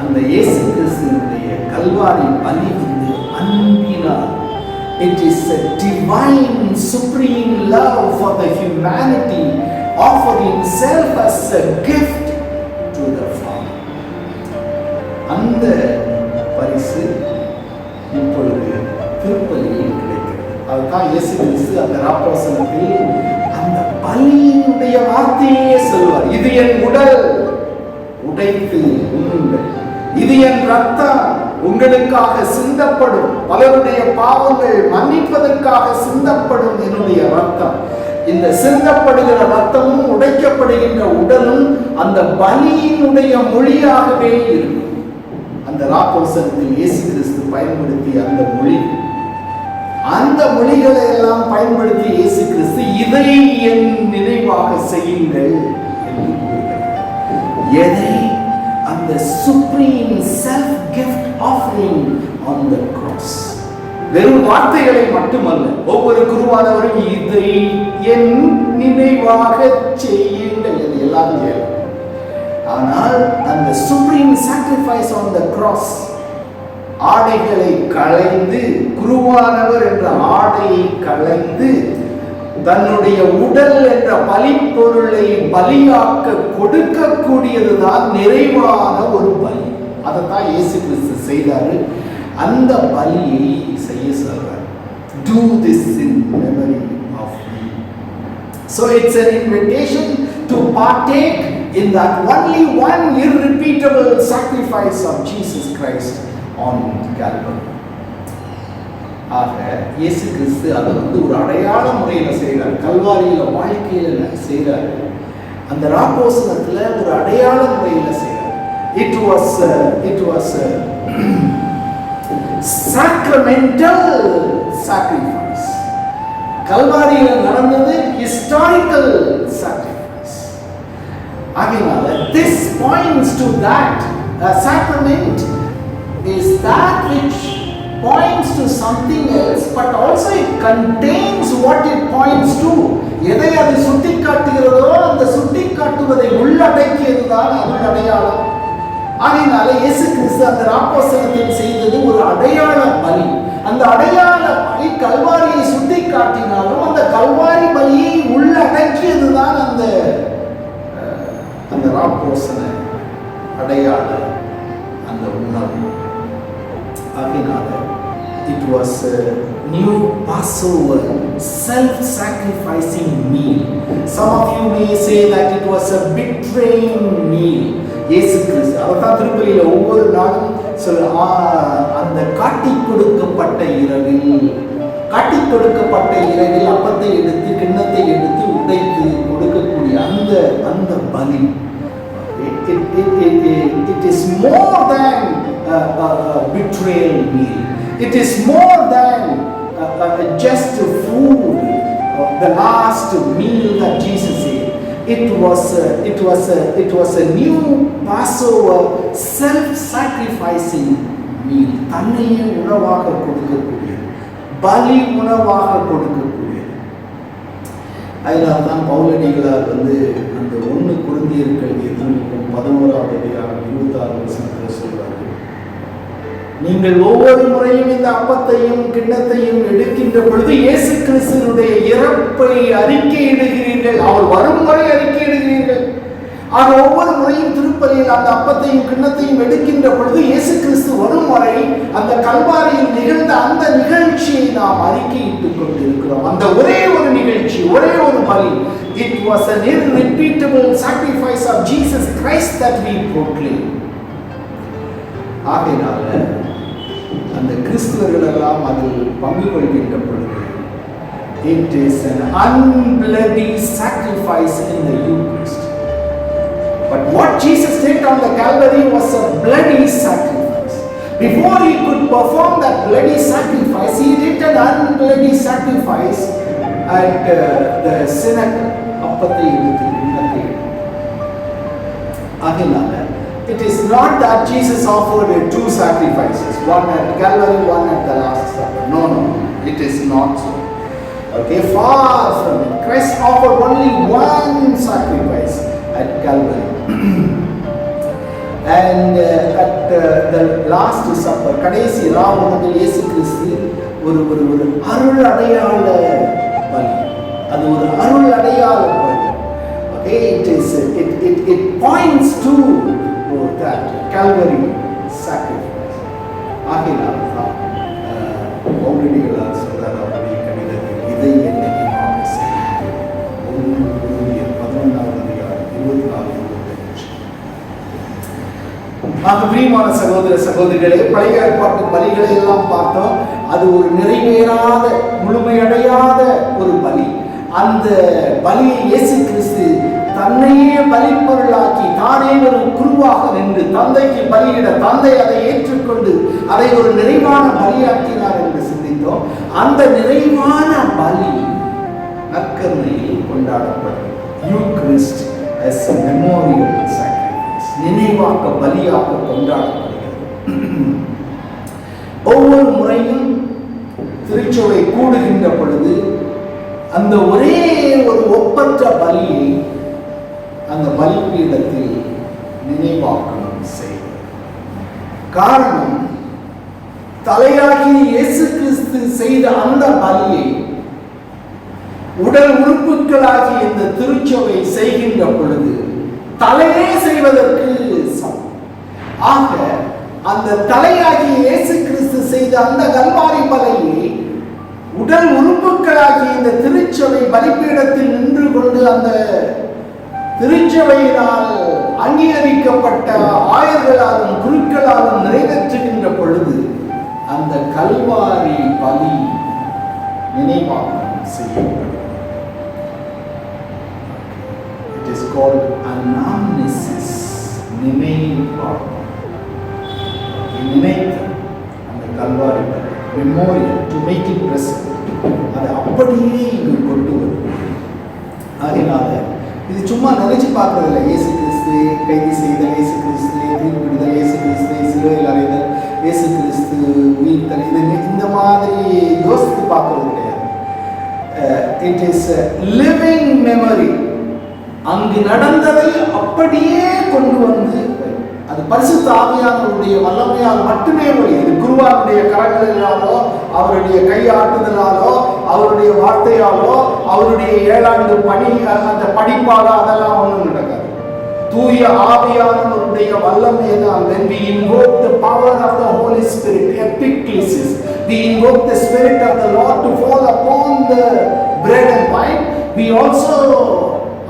அந்த இயேசு கிறிஸ்துவினுடைய கல்வாரி பலி வந்து அன்பினால், it is a divine supreme love for the humanity, offering self as a gift to the Father. அந்த பரிசு இப்பொழுது திருப்பலியில் கிடைக்கிறது. அதுதான் இயேசு கிறிஸ்து அந்த ராப்போசனத்தில் அந்த பலியினுடைய வார்த்தையே சொல்வார். இது என் உடல், உடைத்து உண்ணுங்கள். இது என் ரத்தம், உங்களுக்காக சிந்தப்படும், பலருடைய பாவங்கள் மன்னிப்பதற்காக சிந்தப்படும் என்னுடைய ரத்தம். இந்த சிந்தப்படுகிற ரத்தமும் உடைக்கப்படுகின்ற உடலும் அந்த பலியினுடைய மொழியாகவே இருக்கும். அந்த ராப்போசனத்தில் இயேசு கிறிஸ்து பயன்படுத்திய அந்த மொழி, அந்த மொழிகளை எல்லாம் பயன்படுத்தி இயேசு கிறிஸ்து இதை என் நினைவாக செய்யுங்கள் என்று கூறுகிறார். எதை? அந்த supreme self gift offering on the cross. வெறும் வார்த்தைகளை மட்டுமல்ல, ஒவ்வொரு குருவானவரும் இதை என் நினைவாக செய்யுங்கள் என்று எல்லாம் செய்யலாம். ஆனால் அந்த supreme sacrifice on the cross, ஆடைகளை களைந்து, குருவானவர் என்ற ஆடையை களைந்து தன்னுடைய உடல் என்ற பலிப்பொருளை பலியாக்க கொடுக்கக்கூடியதுதான் நிறைவான ஒரு பலி. அதைத்தான் இயேசு கிறிஸ்து செய்தாரு. அந்த பலியை செய்ய சொல்றார். Do this in memory of me. So it's an invitation to partake in that only one irrepeatable sacrifice of Jesus Christ on Calvary. ஆக இயேசு கிறிஸ்து அதை வந்து ஒரு அடையாள முறையில் செய்கிறார். கல்வாரியில வாழ்க்கையில செய்கிறார். அந்த ராப்போசனத்துல ஒரு அடையாள முறையில் செய்கிறார். It was sacramental sacrifice. கல்வாரியில நடந்தது historical sacrifice. ஆகையால this points to that sacrament is that which points to something else, but also it contains what it points to. எதை அது சுட்டி காட்டுகிறதோ அந்த சுட்டி காட்டுவதை உள்ளடக்கியதுதான் அதன் அடையாளம். ஆகையினால இயேசு கிறிஸ்து அந்த ராப்போசனத்தில் செய்தது ஒரு அடையாள பலி. அந்த அடையாள பலி கல்வாரியை சுட்டி காட்டினாலும் அந்த கல்வாரி பலியை உள்ளடக்கியதுதான் அந்த ராப்போசன அடையாள அந்த உணர்வு. ஆகையினால it was a new Passover self-sacrificing meal. Some of you may say that it was a betraying meal. இயேசு கிறிஸ்து அவர்தான் திருப்பலியில ஒவ்வொரு நாளும் அந்த காட்டிக் கொடுக்கப்பட்ட இரவில் அப்பத்தை எடுத்து கிண்ணத்தை எடுத்து உடைத்து கொடுக்கக்கூடிய அந்த பலி. It is more than a betrayal meal. It is more than just food, the last meal that Jesus ate. It was a new Passover self-sacrificing meal. தன்னையே உணவாக கொடுக்கக்கூடியது, பலி உணவாக கொடுக்கக்கூடியது. அதனால்தான் பவுலடிகளார் வந்து அந்த 1 கொரிந்தியர்கள் 11 அதிகாரம் 26 சொல்றாரு. நீங்கள் ஒவ்வொரு முறையும் இந்த அப்பத்தையும் கிண்ணத்தையும் எடுக்கின்ற பொழுது இயேசு கிறிஸ்துவினுடைய இறப்பை அறிக்கையிடுகிறீர்கள். அவர் வரும் வரை அறிக்கையிடுகிறீர்கள். ஆக ஒவ்வொரு முறையும் திருப்பலியில் அந்த அப்பத்தையும் கிண்ணத்தையும் எடுக்கின்ற பொழுது இயேசு கிறிஸ்து வரும் வரை அந்த கல்வாரியில் நிகழ்ந்த அந்த நிகழ்ச்சியை நாம் அறிக்கையிட்டுக் கொண்டிருக்கிறோம். அந்த ஒரே ஒரு நிகழ்ச்சி, ஒரே ஒரு பலி. It was an irrepeatable sacrifice of Jesus Christ that we proclaim. ஆகையினால அந்த கிறிஸ்துவர்கள் எல்லாம் அதில் பங்கு கொள்கின்ற பொழுது it is an unbloody sacrifice in the Eucharist. But what Jesus did on the Calvary was a bloody sacrifice. Before he could perform that bloody sacrifice, he did an unbloody sacrifice at the synagogue. அப்பத்தை எடுத்து கிண்ணத்தை ஆகையினால it is not that Jesus offered two sacrifices, one at Calvary, one at the Last Supper. No, it is not so. Okay, far from it. Christ offered only one sacrifice at Calvary. And at the Last Supper, கடைசி ராவுணவில் இயேசு கிறிஸ்து ஒரு அருள் அடையாள பலி. அது ஒரு அருள் அடையாள பலி. Okay, it points to that Calvary sacrifice. ஆகையினால் தான் பவுலடிகளார் சொல்றார் அவருடைய கடிதத்தில், இதை என்னைக்குமாக செய்யுங்கள். 11வது அதிகாரம் 24-25. பிரியமான சகோதர சகோதரிகளே, பழைய ஏற்பாட்டு பலிகளை எல்லாம் பார்த்தோம். அது ஒரு நிறைவேறாத, முழுமையடையாத ஒரு பலி. அந்த பலியை இயேசு கிறிஸ்து தன்னையே பலிப்பொருளாக்கி தானே ஒரு குருவாக நின்று தந்தைக்கு பலியிட, தந்தை அதை ஏற்றுக்கொண்டு அதை ஒரு நிறைவான பலியாக்கினார் என்று சிந்தித்தோம். அந்த நிறைவான பலி நற்கருணையில் கொண்டாடப்படும் Eucharist as a memorial sacrifice, நினைவாக்க பலியாக கொண்டாடப்படுகிறது. ஒவ்வொரு முறையும் திருச்சபை கூடுகின்ற பொழுது அந்த ஒரே ஒரு ஒப்பற்ற பலியை அந்த பலிபீடத்தில் நினைவாக்கம் செய்வது. காரணம், தலையாகி இயேசு கிறிஸ்து செய்த அந்த பலியை உடல் உறுப்புகளாகி இந்த திருச்சபை செய்கின்ற பொழுது தலையே செய்வதற்கு சமம். ஆக அந்த தலையாகி இயேசு கிறிஸ்து செய்த அந்த கல்வாரி பலியை உடல் உறுப்புகளாகி இந்த திருச்சபை பலிபீடத்தில் நின்று கொண்டு அந்த திருச்சபையினால் அங்கீகரிக்கப்பட்ட ஆயர்களாலும் குருக்களாலும் நிறைவேற்றுகின்ற பொழுது அந்த கல்வாரி பலி நினைவாக்கம் செய்யப்படும். It is called anamnesis, நினைவாக்கம். நினைத்தல் அந்த கல்வாரி பலி, memorial, to make it present, அதை அப்படியே இங்கு கொண்டு வரும். அதனால இது சும்மா நினைச்சு பார்க்கறதில்லை. இயேசு கிறிஸ்து கைது செய்தல், இயேசு கிறிஸ்து தீர்ப்பிடுதல், இயேசு கிறிஸ்து சிலுவையில் அறைதல், இயேசு கிறிஸ்து உயிர்த்தல், இது இந்த மாதிரி யோசித்து பார்க்கறது கிடையாது. It is living memory. அங்கு நடந்ததை அப்படியே கொண்டு வந்து அது பரிசுத்த ஆவியானவருடைய வல்லமையால் மட்டுமே முடியும். குருவானுடைய கரங்களிலாலோ, அவருடைய கையாட்டுதலாலோ, அவருடைய வார்த்தையாலோ, அவருடைய 7 ஆண்டு பணி அந்த படிப்பாலோ அதெல்லாம் ஒன்றும் நடக்காது. தூய ஆவியானவருடைய வல்லமை தான். When we invoke the power of the Holy Spirit, epiclesis, we invoke the Spirit of the Lord to fall upon the bread and wine. We also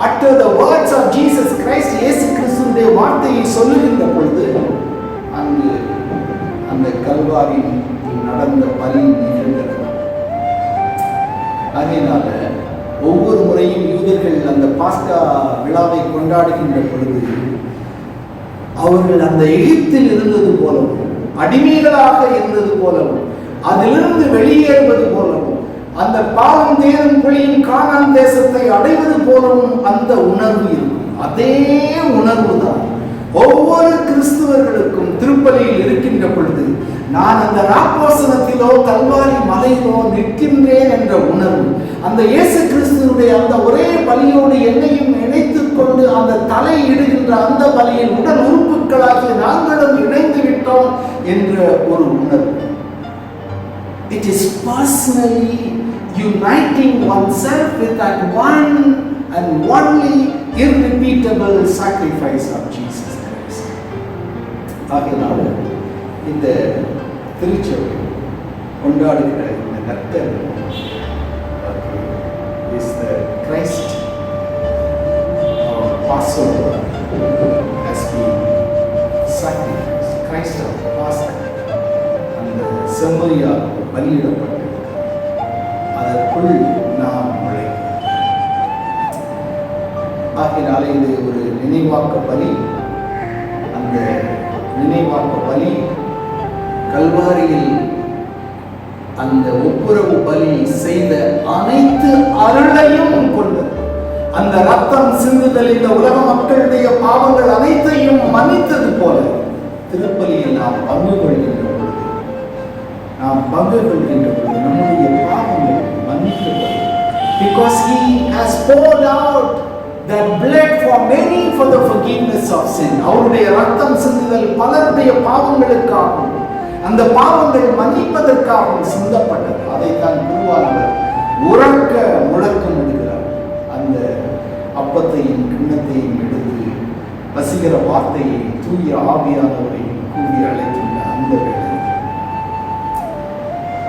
utter the words of Jesus Christ. இயேசு கிறிஸ்துவினுடைய வார்த்தையை சொல்லுகின்ற பொழுது அங்கு அந்த கல்வாரியில் நடந்த பலி நிகழ்ந்தது. அதனால ஒவ்வொரு முறையும் யூதர்கள் அந்த பாஸ்கா விழாவை கொண்டாடுகின்ற பொழுது அவர்கள் அந்த எகிப்தில் இருந்தது போலவும், அடிமைகளாக இருந்தது போலவும், அதிலிருந்து வெளியேறுவது போலவும், அந்த பாவம் தேரும் குழியின் கானான் தேசத்தை அடைவது போலவும் அந்த உணர்வு இருக்கும். அதே உணர்வு தான் ஒவ்வொரு கிறிஸ்துவர்களுக்கும் திருப்பலியில் இருக்கின்ற பொழுது நான் அந்த ராப்போசனத்திலோ கல்வாரி மலையிலோ நிற்கின்றேன் என்ற உணர்வு, அந்த இயேசு கிறிஸ்துவுடைய அந்த ஒரே பலியோடு என்னையும் இணைத்துக் கொண்டு அந்த தலை இடுகின்ற அந்த பலியில் உடல் உறுப்புகளாகிய நாங்களும் இணைந்து விட்டோம் விட்டோம் என்ற ஒரு உணர்வு. It is personally uniting oneself with that one and only irrepeatable sacrifice of Jesus Christ. ஆகையால் இந்த திருச்சபை கொண்டாடுகிற இந்த நற்கருணை is the Christ Passover has been sacrificed. Christ of Passover அந்த செம்மறியாக பலியிடப்பட்டிருக்கிறார். அதற்குள் நாம் நுழைகிறோம். ஆகையினாலே இது ஒரு நினைவாக்க பலி. அந்த நினைவாக்க பலி கல்வாரியில் அந்த ஒப்புரவு பலி செய்த அனைத்து அருளையும் கொண்டது. அந்த ரத்தம் சிந்துதல் இந்த உலக மக்களுடைய பாவங்கள் அனைத்தையும் மன்னித்தது போல திருப்பலியில் நாம் பங்கு கொள்கின்ற பொழுது நம்முடைய பாவங்கள் மன்னிக்கப்படும். Because he has poured out the blood for many for the forgiveness of sin. அவருடைய ரத்தம் சிந்துதல் பலருடைய பாவங்களுக்காகவும் அந்த பாவங்கள் மன்னிப்பதற்காகவும் சிந்தப்பட்டது. அதைத்தான் குருவானவர் உறக்க முழக்கம் இடுகிறார். அந்த அப்பத்தையும் கிண்ணத்தையும் எடுத்து வசிக்கிற வார்த்தையை தூய ஆவியானவரை கூறி அழைக்கின்ற அந்த வேளை.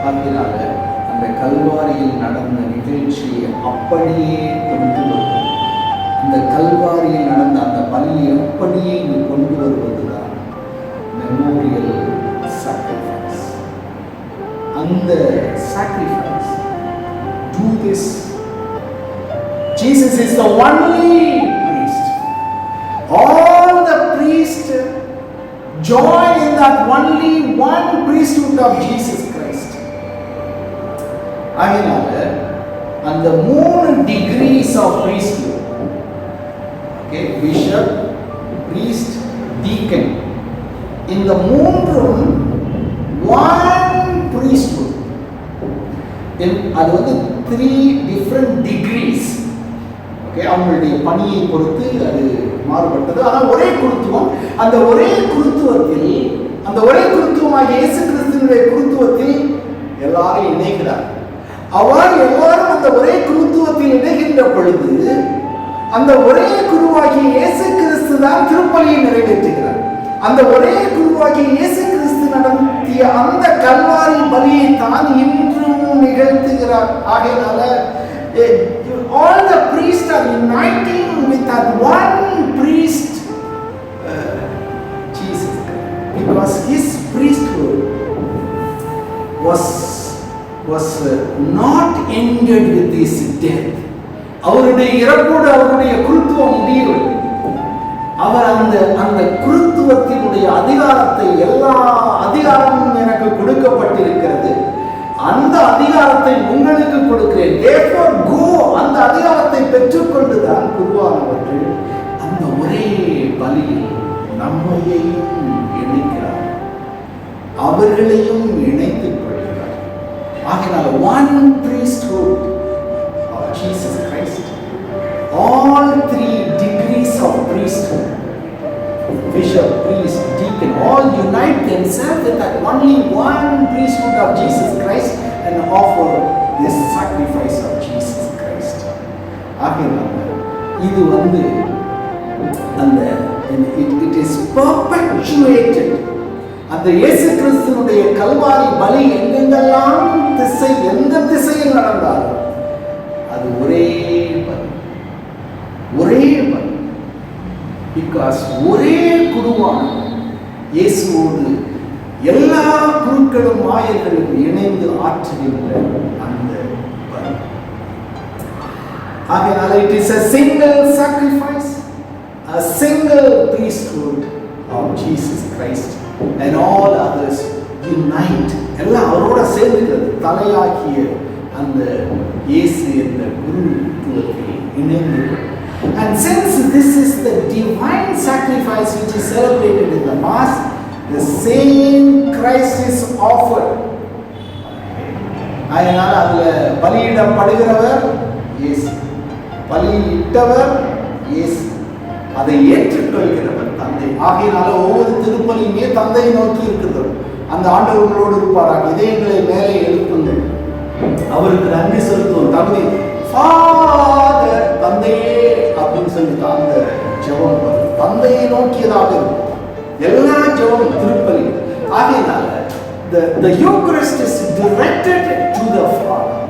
அதனால அந்த கல்வாரியில் நடந்த நிகழ்ச்சியை அப்படியே கொண்டு வருவது, அந்த கல்வாரியில் நடந்த அந்த பலியை அப்படியே கொண்டு வருவதுதான் memorial sacrifice. And the sacrifice, do this. Jesus is the only priest. All the priests join in that only one priesthood of Jesus Christ. Aginala, and the more degrees of priesthood, okay, bishop, priest, deacon, in the மூன்றும் one priesthood. அது வந்து 3 different degrees. ஓகே, அவங்களுடைய பணியை பொறுத்து அது மாறுபட்டது. ஆனால் ஒரே குருத்துவம். அந்த ஒரே குருத்துவத்தில், அந்த ஒரே குருத்துவமாகிய இயேசு கிறிஸ்துவினுடைய குருத்துவத்தில் எல்லாரும் இணைகிறார். அவர் எல்லாரும் அந்த ஒரே குருத்துவத்தில் இணைகின்ற பொழுது அந்த ஒரே குருவாகிய இயேசு கிறிஸ்து தான் திருப்பலியை நிறைவேற்றுகிறார். அந்த ஒரே குருவாகிய இயேசு கிறிஸ்து நடத்திய அந்த கல்வாரி பலியை தான் இன்றும் நிகழ்த்துகிறார். ஆகையினால all the priests are uniting with that one priest, Jesus, because his priesthood was not ended with his death. அவருடைய இறப்போடு அவருடைய குருத்துவம் முடியவில்லை. அவர் அந்த குருத்துவத்தினுடைய அதிகாரத்தை, எல்லா அதிகாரமும் எனக்கு கொடுக்கப்பட்டிருக்கிறது, அந்த அதிகாரத்தை உங்களுக்கு கொடுக்கிறேன், therefore go, அந்த அதிகாரத்தை பெற்றுக்கொண்டுதான் குருவானவர்கள் அந்த ஒரே பலியில் நம்மையையும் இணைக்கிறார், அவர்களையும் இணைத்துக் கொள்கிறார். ஆகையால் one priesthood of Jesus Christ, all 3 degrees of priesthood, bishop, priest, deacon, all unite themselves with that only one priesthood of Jesus Christ and offer this sacrifice of Jesus Christ. இது வந்து அந்த it is perpetuated. அந்த இயேசு கிறிஸ்துவினுடைய கல்வாரி பலி எங்கெங்கெல்லாம் எந்த திசையில் நடந்தாலும் அது ஒரே பலி. பிகாஸ் ஒரே குருவான இயேசுவோடு எல்லா குருக்களும் ஆயர்களும் இணைந்து ஆற்றுகின்ற அந்த பலி. ஆகையால் it is a single sacrifice, a single priesthood of Jesus Christ, and all others unite. எல்லாம் அவரோட சேர்ந்துக்கிறது. தலையாகிய அந்த இயேசு என்ற குருத்துவத்தில் இணைந்து. And since this is the divine sacrifice which is celebrated in the Mass, the same Christ is offered. அதனால் அதில் பலியிடப்படுகிறவர் இயேசு, பலியிட்டவர் இயேசு, அதை ஏற்றுக்கொள்கிறவர் தான் தந்தை. ஆகையினால ஒவ்வொரு திருப்பலியுமே தந்தையை நோக்கி இருக்கிறது. அந்த ஆண்டவர்களோடு இருப்பாராக. இதயங்களை மேலே எழுப்புங்கள், அவருக்கு நன்றி செலுத்துவோம். தந்தை ஃபாதர், தந்தையே அப்படின்னு சொல்லி அந்த ஜெபம் தந்தையை நோக்கியதாக இருக்கும் எல்லா ஜெபம் திருப்பலி. ஆகையினால the Eucharist is directed to the Father.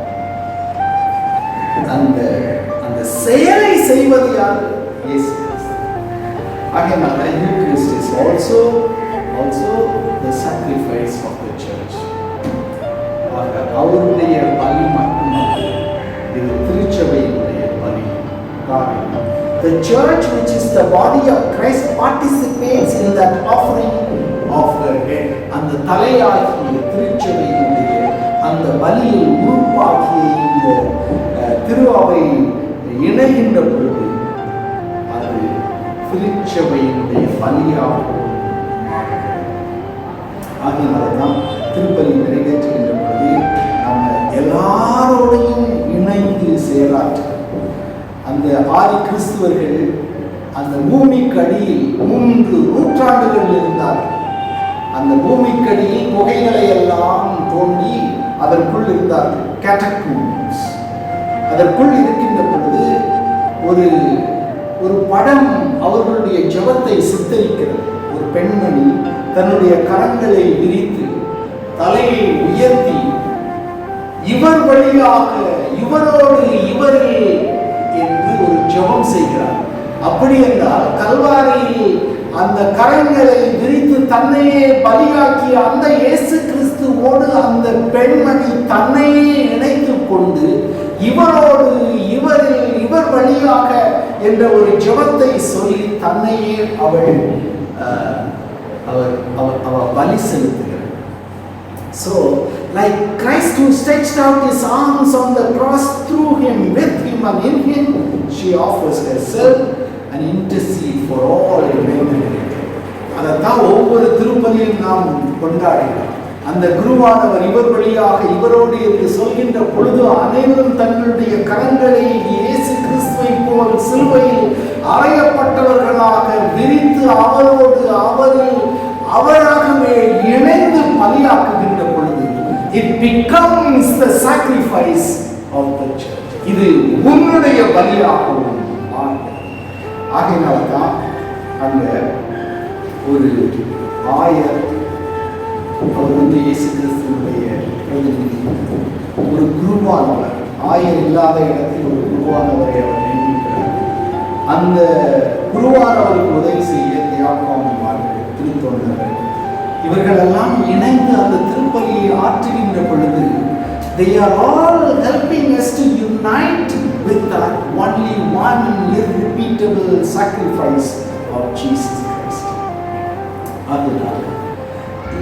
அந்த செயலை செய்வது யார்? இயேசு கிறிஸ்து. ஆகையினால Eucharist is also the sacrifice of the church. அவருடைய பலி மட்டுமல்ல, இது திருச்சபையினுடைய பலி. The church, which is the body of Christ, participates in that offering of her head. அந்த தலையாகிய திருச்சபையினுடைய அந்த பலியில் உறுப்பாகிய இந்த திரு அவை இணைகின்ற பொழுது அது திருச்சபையினுடைய பலியாகும். ஆகியனால்தான் திருப்பலி நிறைவேற்றுகின்ற பொழுது நம்ம எல்லாரோடையும் இணைந்து செயலாற்ற அந்த ஆதி கிறிஸ்துவர்கள் அந்த பூமிக்கடியில் 3 நூற்றாண்டுகள் இருந்தார்கள். அந்த பூமிக்கடியில் குகைகளை எல்லாம் தோண்டி அதற்குள் இருந்தார்கள், கேட்டகூம்ஸ். அதற்குள் இருக்கின்ற பொழுது ஒரு படம் அவர்களுடைய ஜெபத்தை சித்தரிக்கிறது. ஒரு பெண்மணி தன்னுடைய கரங்களை விரித்து தலையை உயர்த்தி இவர் வழியாக இவரோடு இவர்கள் என்று ஒரு ஜெபம் செய்கிறார். அப்படி என்றால் கல்வாரியில் அந்த கரங்களை விரித்து தன்னையே பலியாக்கிய அந்த இயேசு கிறிஸ்துவோடு அந்த பெண்மணி தன்னையே இணைத்துக் கொண்டு இவரோடு இவர் வழியாக என்ற ஒரு ஜெபத்தை சொல்லி தன்னையே அவள் பலி செலுத்துகிறார். So, like Christ who stretched out his arms on the cross, through him, with him and in him, she offers herself and intercede for all humanity. அதைத்தான் ஒவ்வொரு திருப்பலியும் நாம் கொண்டாடினோம். அந்த குருவானவர் இவர் வழியாக இவரோடு என்று சொல்கின்ற பொழுது அனைவரும் தங்களுடைய கரங்களை இயேசு கிறிஸ்துவை போல் சிலுவையில் அறையப்பட்டவர்களாக விரித்து அவரோடு அவராகவே இணைந்து பலியாக்குகின்ற பொழுது it becomes the sacrifice of the church. இது உன்னுடைய பலியாகும். ஆகையினால்தான் அங்க ஒரு ஆயர், அவர் இயேசு கிறிஸ்துவினுடைய பிரதிநிதி, ஒரு குருவானவர், ஆயர் இல்லாத இடத்தில் ஒரு குருவானவரை அவர் நியமிக்கிறார். அந்த குருவானவருக்கு உதவி செய்ய தியாகமானவர்கள், திருத்தொண்டர்கள், இவர்களெல்லாம் இணைந்து அந்த திருப்பலியை ஆற்றுகின்ற பொழுது they are all helping us to unite with that only one irrepeatable sacrifice of Jesus Christ. அதனால்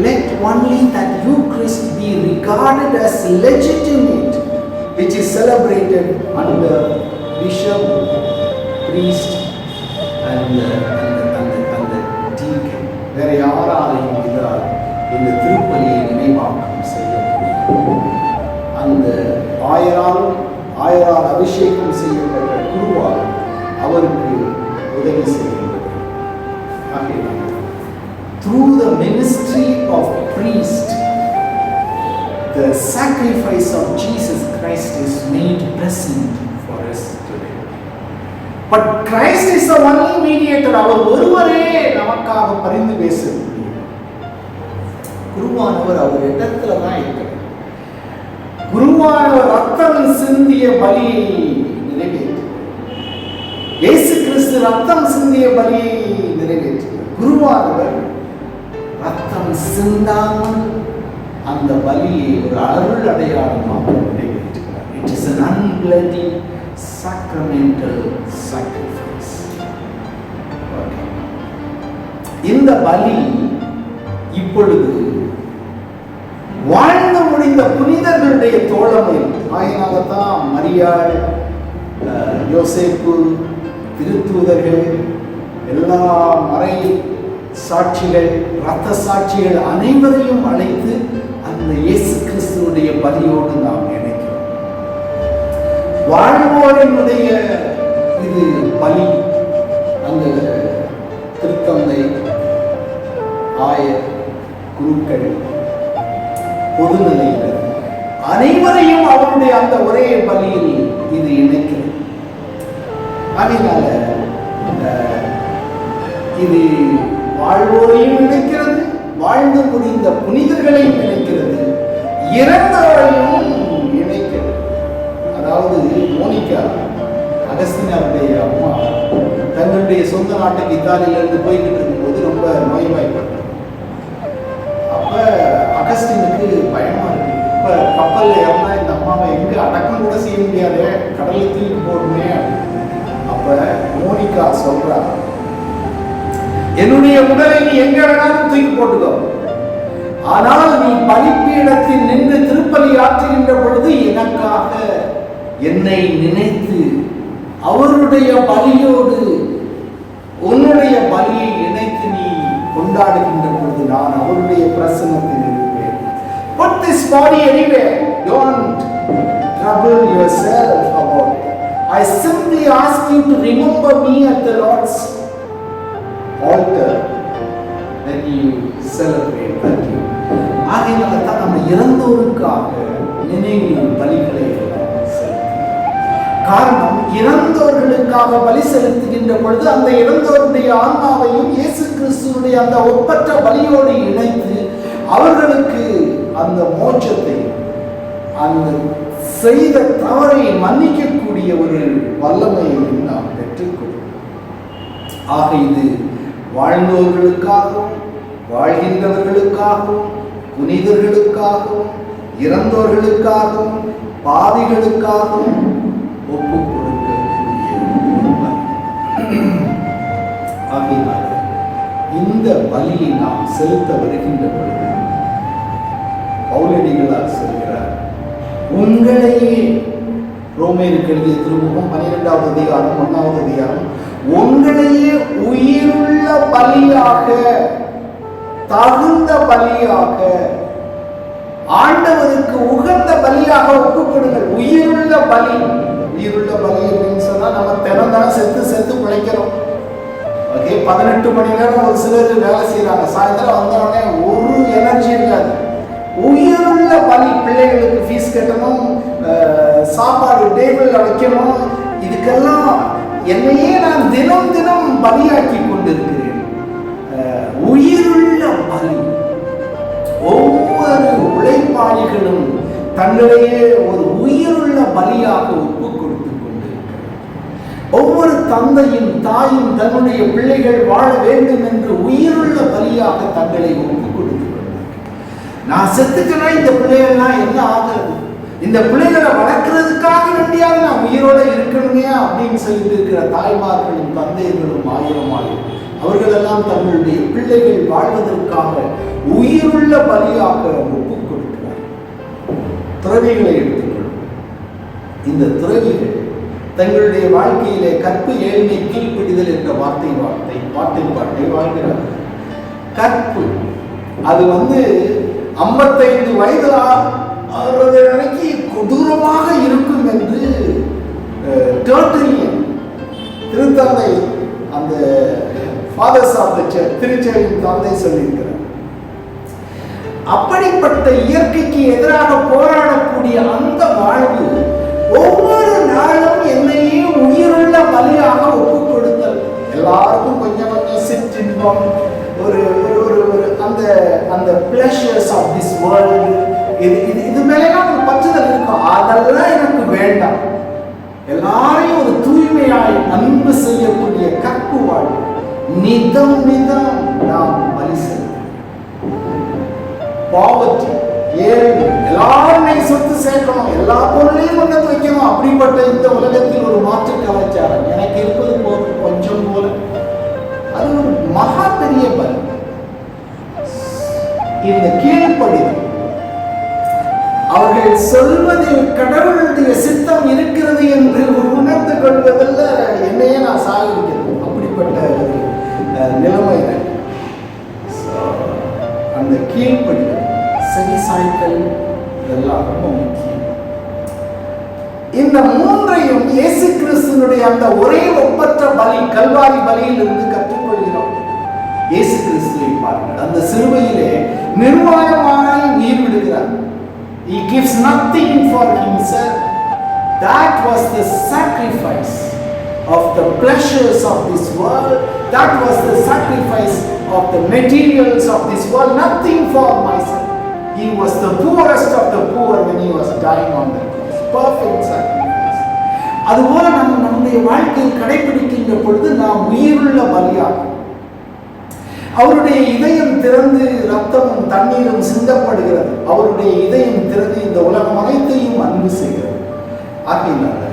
let only that Eucharist be regarded as legitimate, which is celebrated under bishop, priest and deacon. வேற யாராலையும் இதால் இந்த திருப்பலியை நினைவாக்கம் செய்ய அந்த ஆயரால் அபிஷேகம் செய்யப்பட்ட குருவால் அவருக்கு உதவி செய்கின்றது. Through the ministry of priest, the sacrifice of Jesus Christ is made present for us today. But Christ is the only mediator. அவர் ஒருவரே நமக்காக பரிந்து பேச முடியும். குருவானவர் அவர் இடத்துல தான் இருக்கிறார். குருவானவர் ரத்தம் சிந்திய பலியை நிறைவேற்று. இயேசு கிறிஸ்து ரத்தம் சிந்திய பலியை நிறைவேற்று. குருவானவர் ரத்தம் சிந்தாமல் அந்த பலியை ஒரு அருள் அடையாளமாக நிறைவேற்றுகிறார். It is an unbloody sacramental sacrifice. இந்த பலி இப்பொழுது வாழ்ந்து முடிந்த புனிதர்களுடைய தோழமை. ஆகினால்தான் மரியாள், யோசேப்பு, திருத்தூதர்கள், எல்லா மறை சாட்சிகள், இரத்த சாட்சிகள் அனைவரையும் அழைத்து அந்த இயேசு கிறிஸ்துவுடைய பலியோடு நாம் நினைக்கிறோம். வாழ்வோரினுடைய இது பலி. அந்த திருத்தந்தை ஆயர், குருக்கள், பொதுநிலையினர் அனைவரையும் அவருடைய அந்த ஒரே பலியில் இது இணைக்கிறது. அதனால இது வாழ்வோரையும் இணைக்கிறது, வாழ்ந்து முடிந்த புனிதர்களையும் இணைக்கிறது, இறந்தவரையும் இணைக்கிறது. அதாவது மோனிகா, அகஸ்தினாருடைய அம்மா, தங்களுடைய சொந்த நாட்டுக்கு இத்தாலியிலிருந்து போய்கிட்டு இருக்கும்போது ரொம்ப நோய்வாய்ப்பட்டார். அப்ப அகஸ்டினுக்கு பயமா இருக்கு. இப்ப கப்பல்ல ஏறினா இந்த அம்மாவை எங்க அடக்கம் கூட செய்ய முடியாது, கடலுக்கு தூக்கி போடுமே. அப்ப மோனிகா சொல்றா, என்னுடைய உடலை நீ எங்க வேணாலும் தூக்கி போட்டுக்கோ, ஆனால் நீ பலிப்பீடத்தில் நின்று திருப்பலி ஆற்றுகின்ற பொழுது எனக்காக என்னை நினைத்து அவருடைய பலியோடு உன்னுடைய பலியை இணைத்து நீ கொண்டாடுகின்ற பொழுது நான் அவருடைய பிரசன்னத்தில் இருப்பேன். Put this body anywhere. Don't trouble yourself about it. I simply ask you to remember me at the Lord's altar when you celebrate that day. ஆகையால தான் நம்ம இறந்தோருக்காக நினைவு பலிகளை காரணம், இறந்தோர்களுக்காக பலி செலுத்துகின்ற பொழுது அந்த இறந்தோருடைய ஆன்மாவையும் இயேசு கிறிஸ்துவுடைய அந்த ஒப்பற்ற பலியோடு இணைத்து அவர்களுக்கு அந்த மோட்சத்தை, அந்த செய்த தவறை மன்னிக்கக்கூடிய ஒரு வல்லமையை நாம் பெற்றுக்கொள்வோம். ஆக இது வாழ்ந்தோர்களுக்காகவும் வாழ்கின்றவர்களுக்காகவும் புனிதர்களுக்காகவும் இறந்தோர்களுக்காகவும் பாவிகளுக்காகவும் ஒப்பு கொடுக்கக்கூடிய. ஆகையினால இந்த பலியை நாம் செலுத்த வருகின்ற பொழுது பவுலடிகளார் சொல்கிறார், உங்களையே, ரோமேயருக்கு எழுதிய திருமுகம் 12வது அதிகாரம் 1வது அதிகாரம், உங்களையே உயிருள்ள பலியாக, தகுந்த பலியாக, ஆண்டவருக்கு உகந்த பலியாக ஒப்புக் கொடுங்கள். உயிருள்ள பலி. உயிருள்ள பலி அப்படின்னு சொன்னா நம்ம தினந்தான செத்து பிழைக்கிறோம். ஓகே, 18 மணி நேரம் ஒரு சிலர் வேலை செய்யறாங்க, சாயந்தரம் வந்தோடனே ஒரு எனர்ஜி இருக்காது. உயிருள்ள பலி, பிள்ளைகளுக்கு ஃபீஸ் கட்டணும், சாப்பாடு டேபிள்ல வைக்கணும், இதுக்கெல்லாம் என்னையே நான் தினம் தினம் பலியாக்கி கொண்டிருக்கிறேன். உயிருள்ள பலி. ஒவ்வொரு உழைப்பாளிகளும் தங்களையே ஒரு உயிருள்ள பலியாக ஒப்பு கொடுத்து கொண்டிருக்கிறார். ஒவ்வொரு தந்தையும் தாயும் தன்னுடைய பிள்ளைகள் வாழ வேண்டும் என்று உயிருள்ள பலியாக தங்களை ஒப்பு கொடுத்து கொண்டிருக்கிறார். நான் செத்துட்டேன்னா இந்த பிள்ளைகள்லாம் என்ன ஆகிறது, இந்த பிள்ளைகளை வளர்க்கிறதுக்காக வேண்டியாவது நான் உயிரோட இருக்கணுமே அப்படின்னு சொல்லிட்டு இருக்கிற தாய்மார்களும் தந்தையர்களும் ஆயிரம் அவர்களெல்லாம் தங்களுடைய பிள்ளைகள் வாழ்வதற்காக உயிருள்ள பலியாக ஒப்புக் கொடுக்கிறார். துறவிகளை எடுத்துக்கொள்ளும். இந்த துறவிகள் தங்களுடைய வாழ்க்கையிலே கற்பு, ஏழ்மை, கீழ்ப்பிடிதல் என்ற பாட்டை வாழ்கிறார்கள். கற்பு அது 55 வயது அன்றைக்கு கொடூரமாக இருக்கும் என்று டெர்ட்டுலியன் திருத்தந்தை, அந்த ஃபாதர்ஸ் ஆஃப் தி சர்ச், திருச்சபையின் தந்தை சொல்லியிருக்கிறார். அப்படிப்பட்ட இயற்கைக்கு எதிராக போராடக்கூடிய அந்த வாழ்வு ஒவ்வொரு நாளும் என்னையே உயிருள்ள பலியாக ஒப்புக் கொடுத்தல். எல்லாருக்கும் கொஞ்சம் கொஞ்சம் சிற்றின்பம், ஒரு அந்த அந்த பிளஷர்ஸ் ஆஃப் திஸ் வேர்ல்டு, இது மேலாம் ஒரு பற்றுதல் இருக்கும். அதெல்லாம் எனக்கு வேண்டாம். எல்லாரையும் ஒரு தூய்மையாய் அன்பு செய்யக்கூடிய கற்பு வாழ்வு நிதம் நாம் பலி செலுத்த. பாவர்ட்டி, ஏழ்மை, எல்லாருமே சொத்து சேர்க்கணும், எல்லா பொருளையும் கொண்டு வைக்கணும். அப்படிப்பட்ட இந்த உலகத்தில் ஒரு மாற்று கலாச்சாரம் எனக்கு இருப்பது போது கொஞ்சம் போல, அது ஒரு மகா பெரிய பலி. இந்த கீழ்ப்படிதல், அவர்கள் சொல்வதில் கடவுளுடைய சித்தம் இருக்கிறது என்று உணர்ந்து கொள்வதில் என்னையே நான் சாகிக்கிறேன். அப்படிப்பட்ட ஒரு நிலைமை. அந்த கீழ்ப்படிதல், சரி சாய்த்தல், இதெல்லாம் ரொம்ப முக்கியம். இந்த மூன்றையும் இயேசு கிறிஸ்துனுடைய அந்த ஒரே ஒப்பற்ற பலி, கல்வாரி பலியில் இருந்து கற்றுக்கொள்கிறோம். இயேசு கிறிஸ்துவை பாருங்கள். அந்த சிலுவையிலே நிர்வாணமாய் உயிர் விடுகிறார். He gives nothing for himself. That was the sacrifice of the pleasures of this world. That was the sacrifice of the materials of this world. Nothing for myself. He was the poorest of the poor when he was dying on the cross. Perfect sacrifice. அதுபோல நம்முடைய வாழ்க்கையில் கடைபிடிக்கின்ற பொழுது நாம் உயிருள்ள பலியாக, அவருடைய இதயம் திறந்து ரத்தமும் தண்ணீரும் சிந்தப்படுகிறது. அவருடைய இதயம் திறந்து இந்த உலகம் அனைத்தையும் அன்பு செய்கிறது. ஆகையினால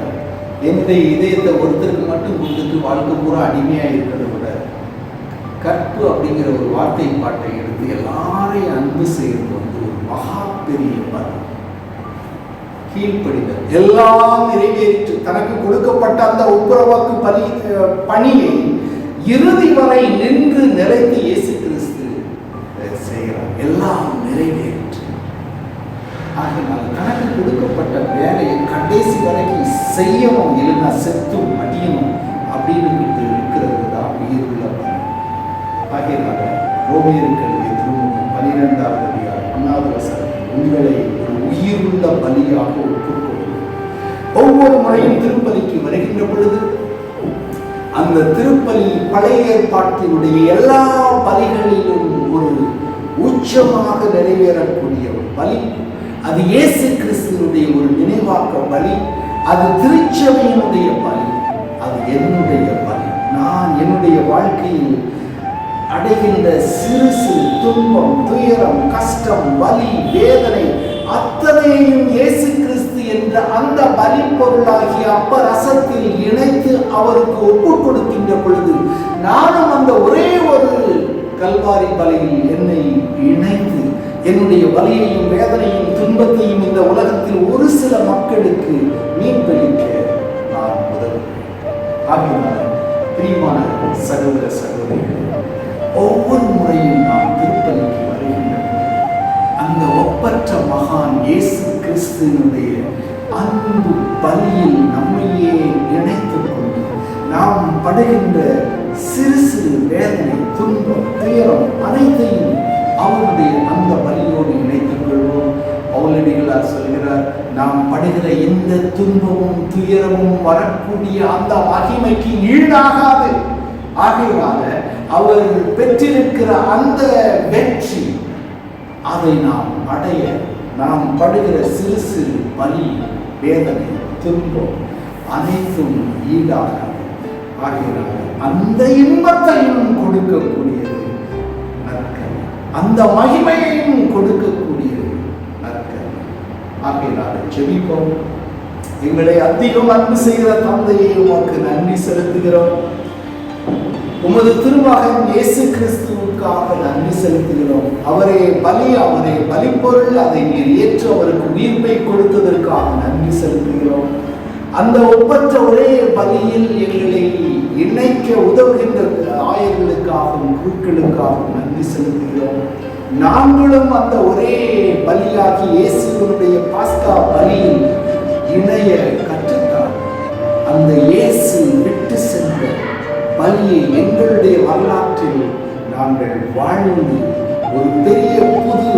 என்னுடைய இதயத்தை ஒருத்தருக்கு மட்டும் கொடுத்துட்டு வாழ்க்கை பூரா அடிமையாக இருக்கிறத விட, கற்பு அப்படிங்கிற ஒரு வார்த்தை பாட்டை எடுத்து எல்லாரையும் அன்பு செய்கிறது வந்து ஒரு மகா பெரிய பலம். கீழ்ப்படிதல், எல்லாம் நிறைவேற்று தனக்கு கொடுக்கப்பட்ட அந்த ஒப்புரவாக்கு பணியை இறுதி வரை நின்று நிறைந்து இயேசு கிறிஸ்து செய்கிறார். எல்லாம் நிறைவேற்று. ஆகையினால் தனக்கு கொடுக்கப்பட்ட வேலையை கடைசி வரைக்கும் செய்யணும், இல்லைன்னா செத்தும் அடியணும் அப்படின்னு இருக்கிறது தான் உயிருள்ள பலி. ஆகையினால ரோமியருக்கு எழுதிய திருமுகம் 12வது அதிகாரம் 1வது வசனம், உங்களை ஒரு உயிருள்ள பலியாக ஒப்புக்கொள்ளும். ஒவ்வொரு முறையும் திருப்பலிக்கு வருகின்ற பொழுது அந்த திருப்பலி பழைய ஏற்பாட்டினுடைய எல்லா பலிகளிலும் ஒரு உச்சமாக நிறைவேறக்கூடிய ஒரு பலி. அது இயேசு கிறிஸ்துவினுடைய ஒரு நினைவாக்க பலி. அது திருச்சபையினுடைய பலி. அது என்னுடைய பலி. நான் என்னுடைய வாழ்க்கையில் அடைகின்ற சிறு சிறு துன்பம், துயரம், கஷ்டம், வலி, வேதனை அத்தனையும் இயேசு கிறிஸ்து என்ற அந்த பலி பொருளாகிய அப்ப ரசத்தில் இணைத்து அவருக்கு ஒப்பு கொடுக்கின்ற பொழுது நானும் அந்த ஒரே ஒரு கல்வாரி பலியில் என்னை இணைத்து என்னுடைய வலியையும் வேதனையும் துன்பத்தையும் இந்த உலகத்தில் ஒரு சில மக்களுக்கு மீன்பளிக்க நான் உதவுகிறேன். ஆகியனால பிரியமான சகோதர சகோதரிகளே, ஒவ்வொரு முறையும் நாம் திருப்பலிக்கு வருகின்ற அந்த ஒப்பற்ற மகான் இயேசு கிறிஸ்துவினுடைய அன்பு பலியில் நம்மையே இணைத்துக் கொண்டு நாம் படுகின்ற சிறு சிறு வேதனை, துன்பம், துயரம் அனைத்தையும் அவருடைய அந்த பலியோடு இணைத்துக் கொள்வோம். பவுலடிகளார் சொல்கிறார், நாம் படுகிற எந்த துன்பமும் துயரமும் வரக்கூடிய அந்த மகிமைக்கு ஈடாகாது. ஆகையால அவர் பெற்றிருக்கிற அந்த வெற்றி, அதை நாம் அடைய நாம் படுகிற சிறு சிறு வலி, வேதனை, துன்பம் அனைத்தும் ஈடாகாது. ஆகையால அந்த இன்பத்தையும் கொடுக்கக்கூடியது நற்கருணை, அந்த மகிமையையும் கொடுக்கக்கூடியது நற்கருணை. ஆகையால ஜெபிப்போம். எங்களை அதிகம் அன்பு செய்கிற தந்தையை உமக்கு நன்றி செலுத்துகிறோம். உமது திருமகன் இயேசு கிறிஸ்துவுக்காக நன்றி செலுத்துகிறோம். அவரே பலி, அவரே பலிப்பொருள், அதை நீர் ஏற்று அவருக்கு உயிர்ப்பை கொடுத்ததற்காக நன்றி செலுத்துகிறோம். அந்த ஒப்பற்ற ஒரே பலியில் எங்களை இணைக்க உதவுகின்ற ஆயர்களுக்காகவும் குருக்களுக்காகவும் நன்றி செலுத்துகிறோம். நாங்களும் அந்த ஒரே பலியாகி இயேசுவினுடைய பாஸ்கா பலியில் இணைய கற்றுத்தான். அந்த இயேசு விட்டு சென்ற பலியை எங்களுடைய வரலாற்றில் நாங்கள் வாழ்ந்து ஒரு பெரிய புது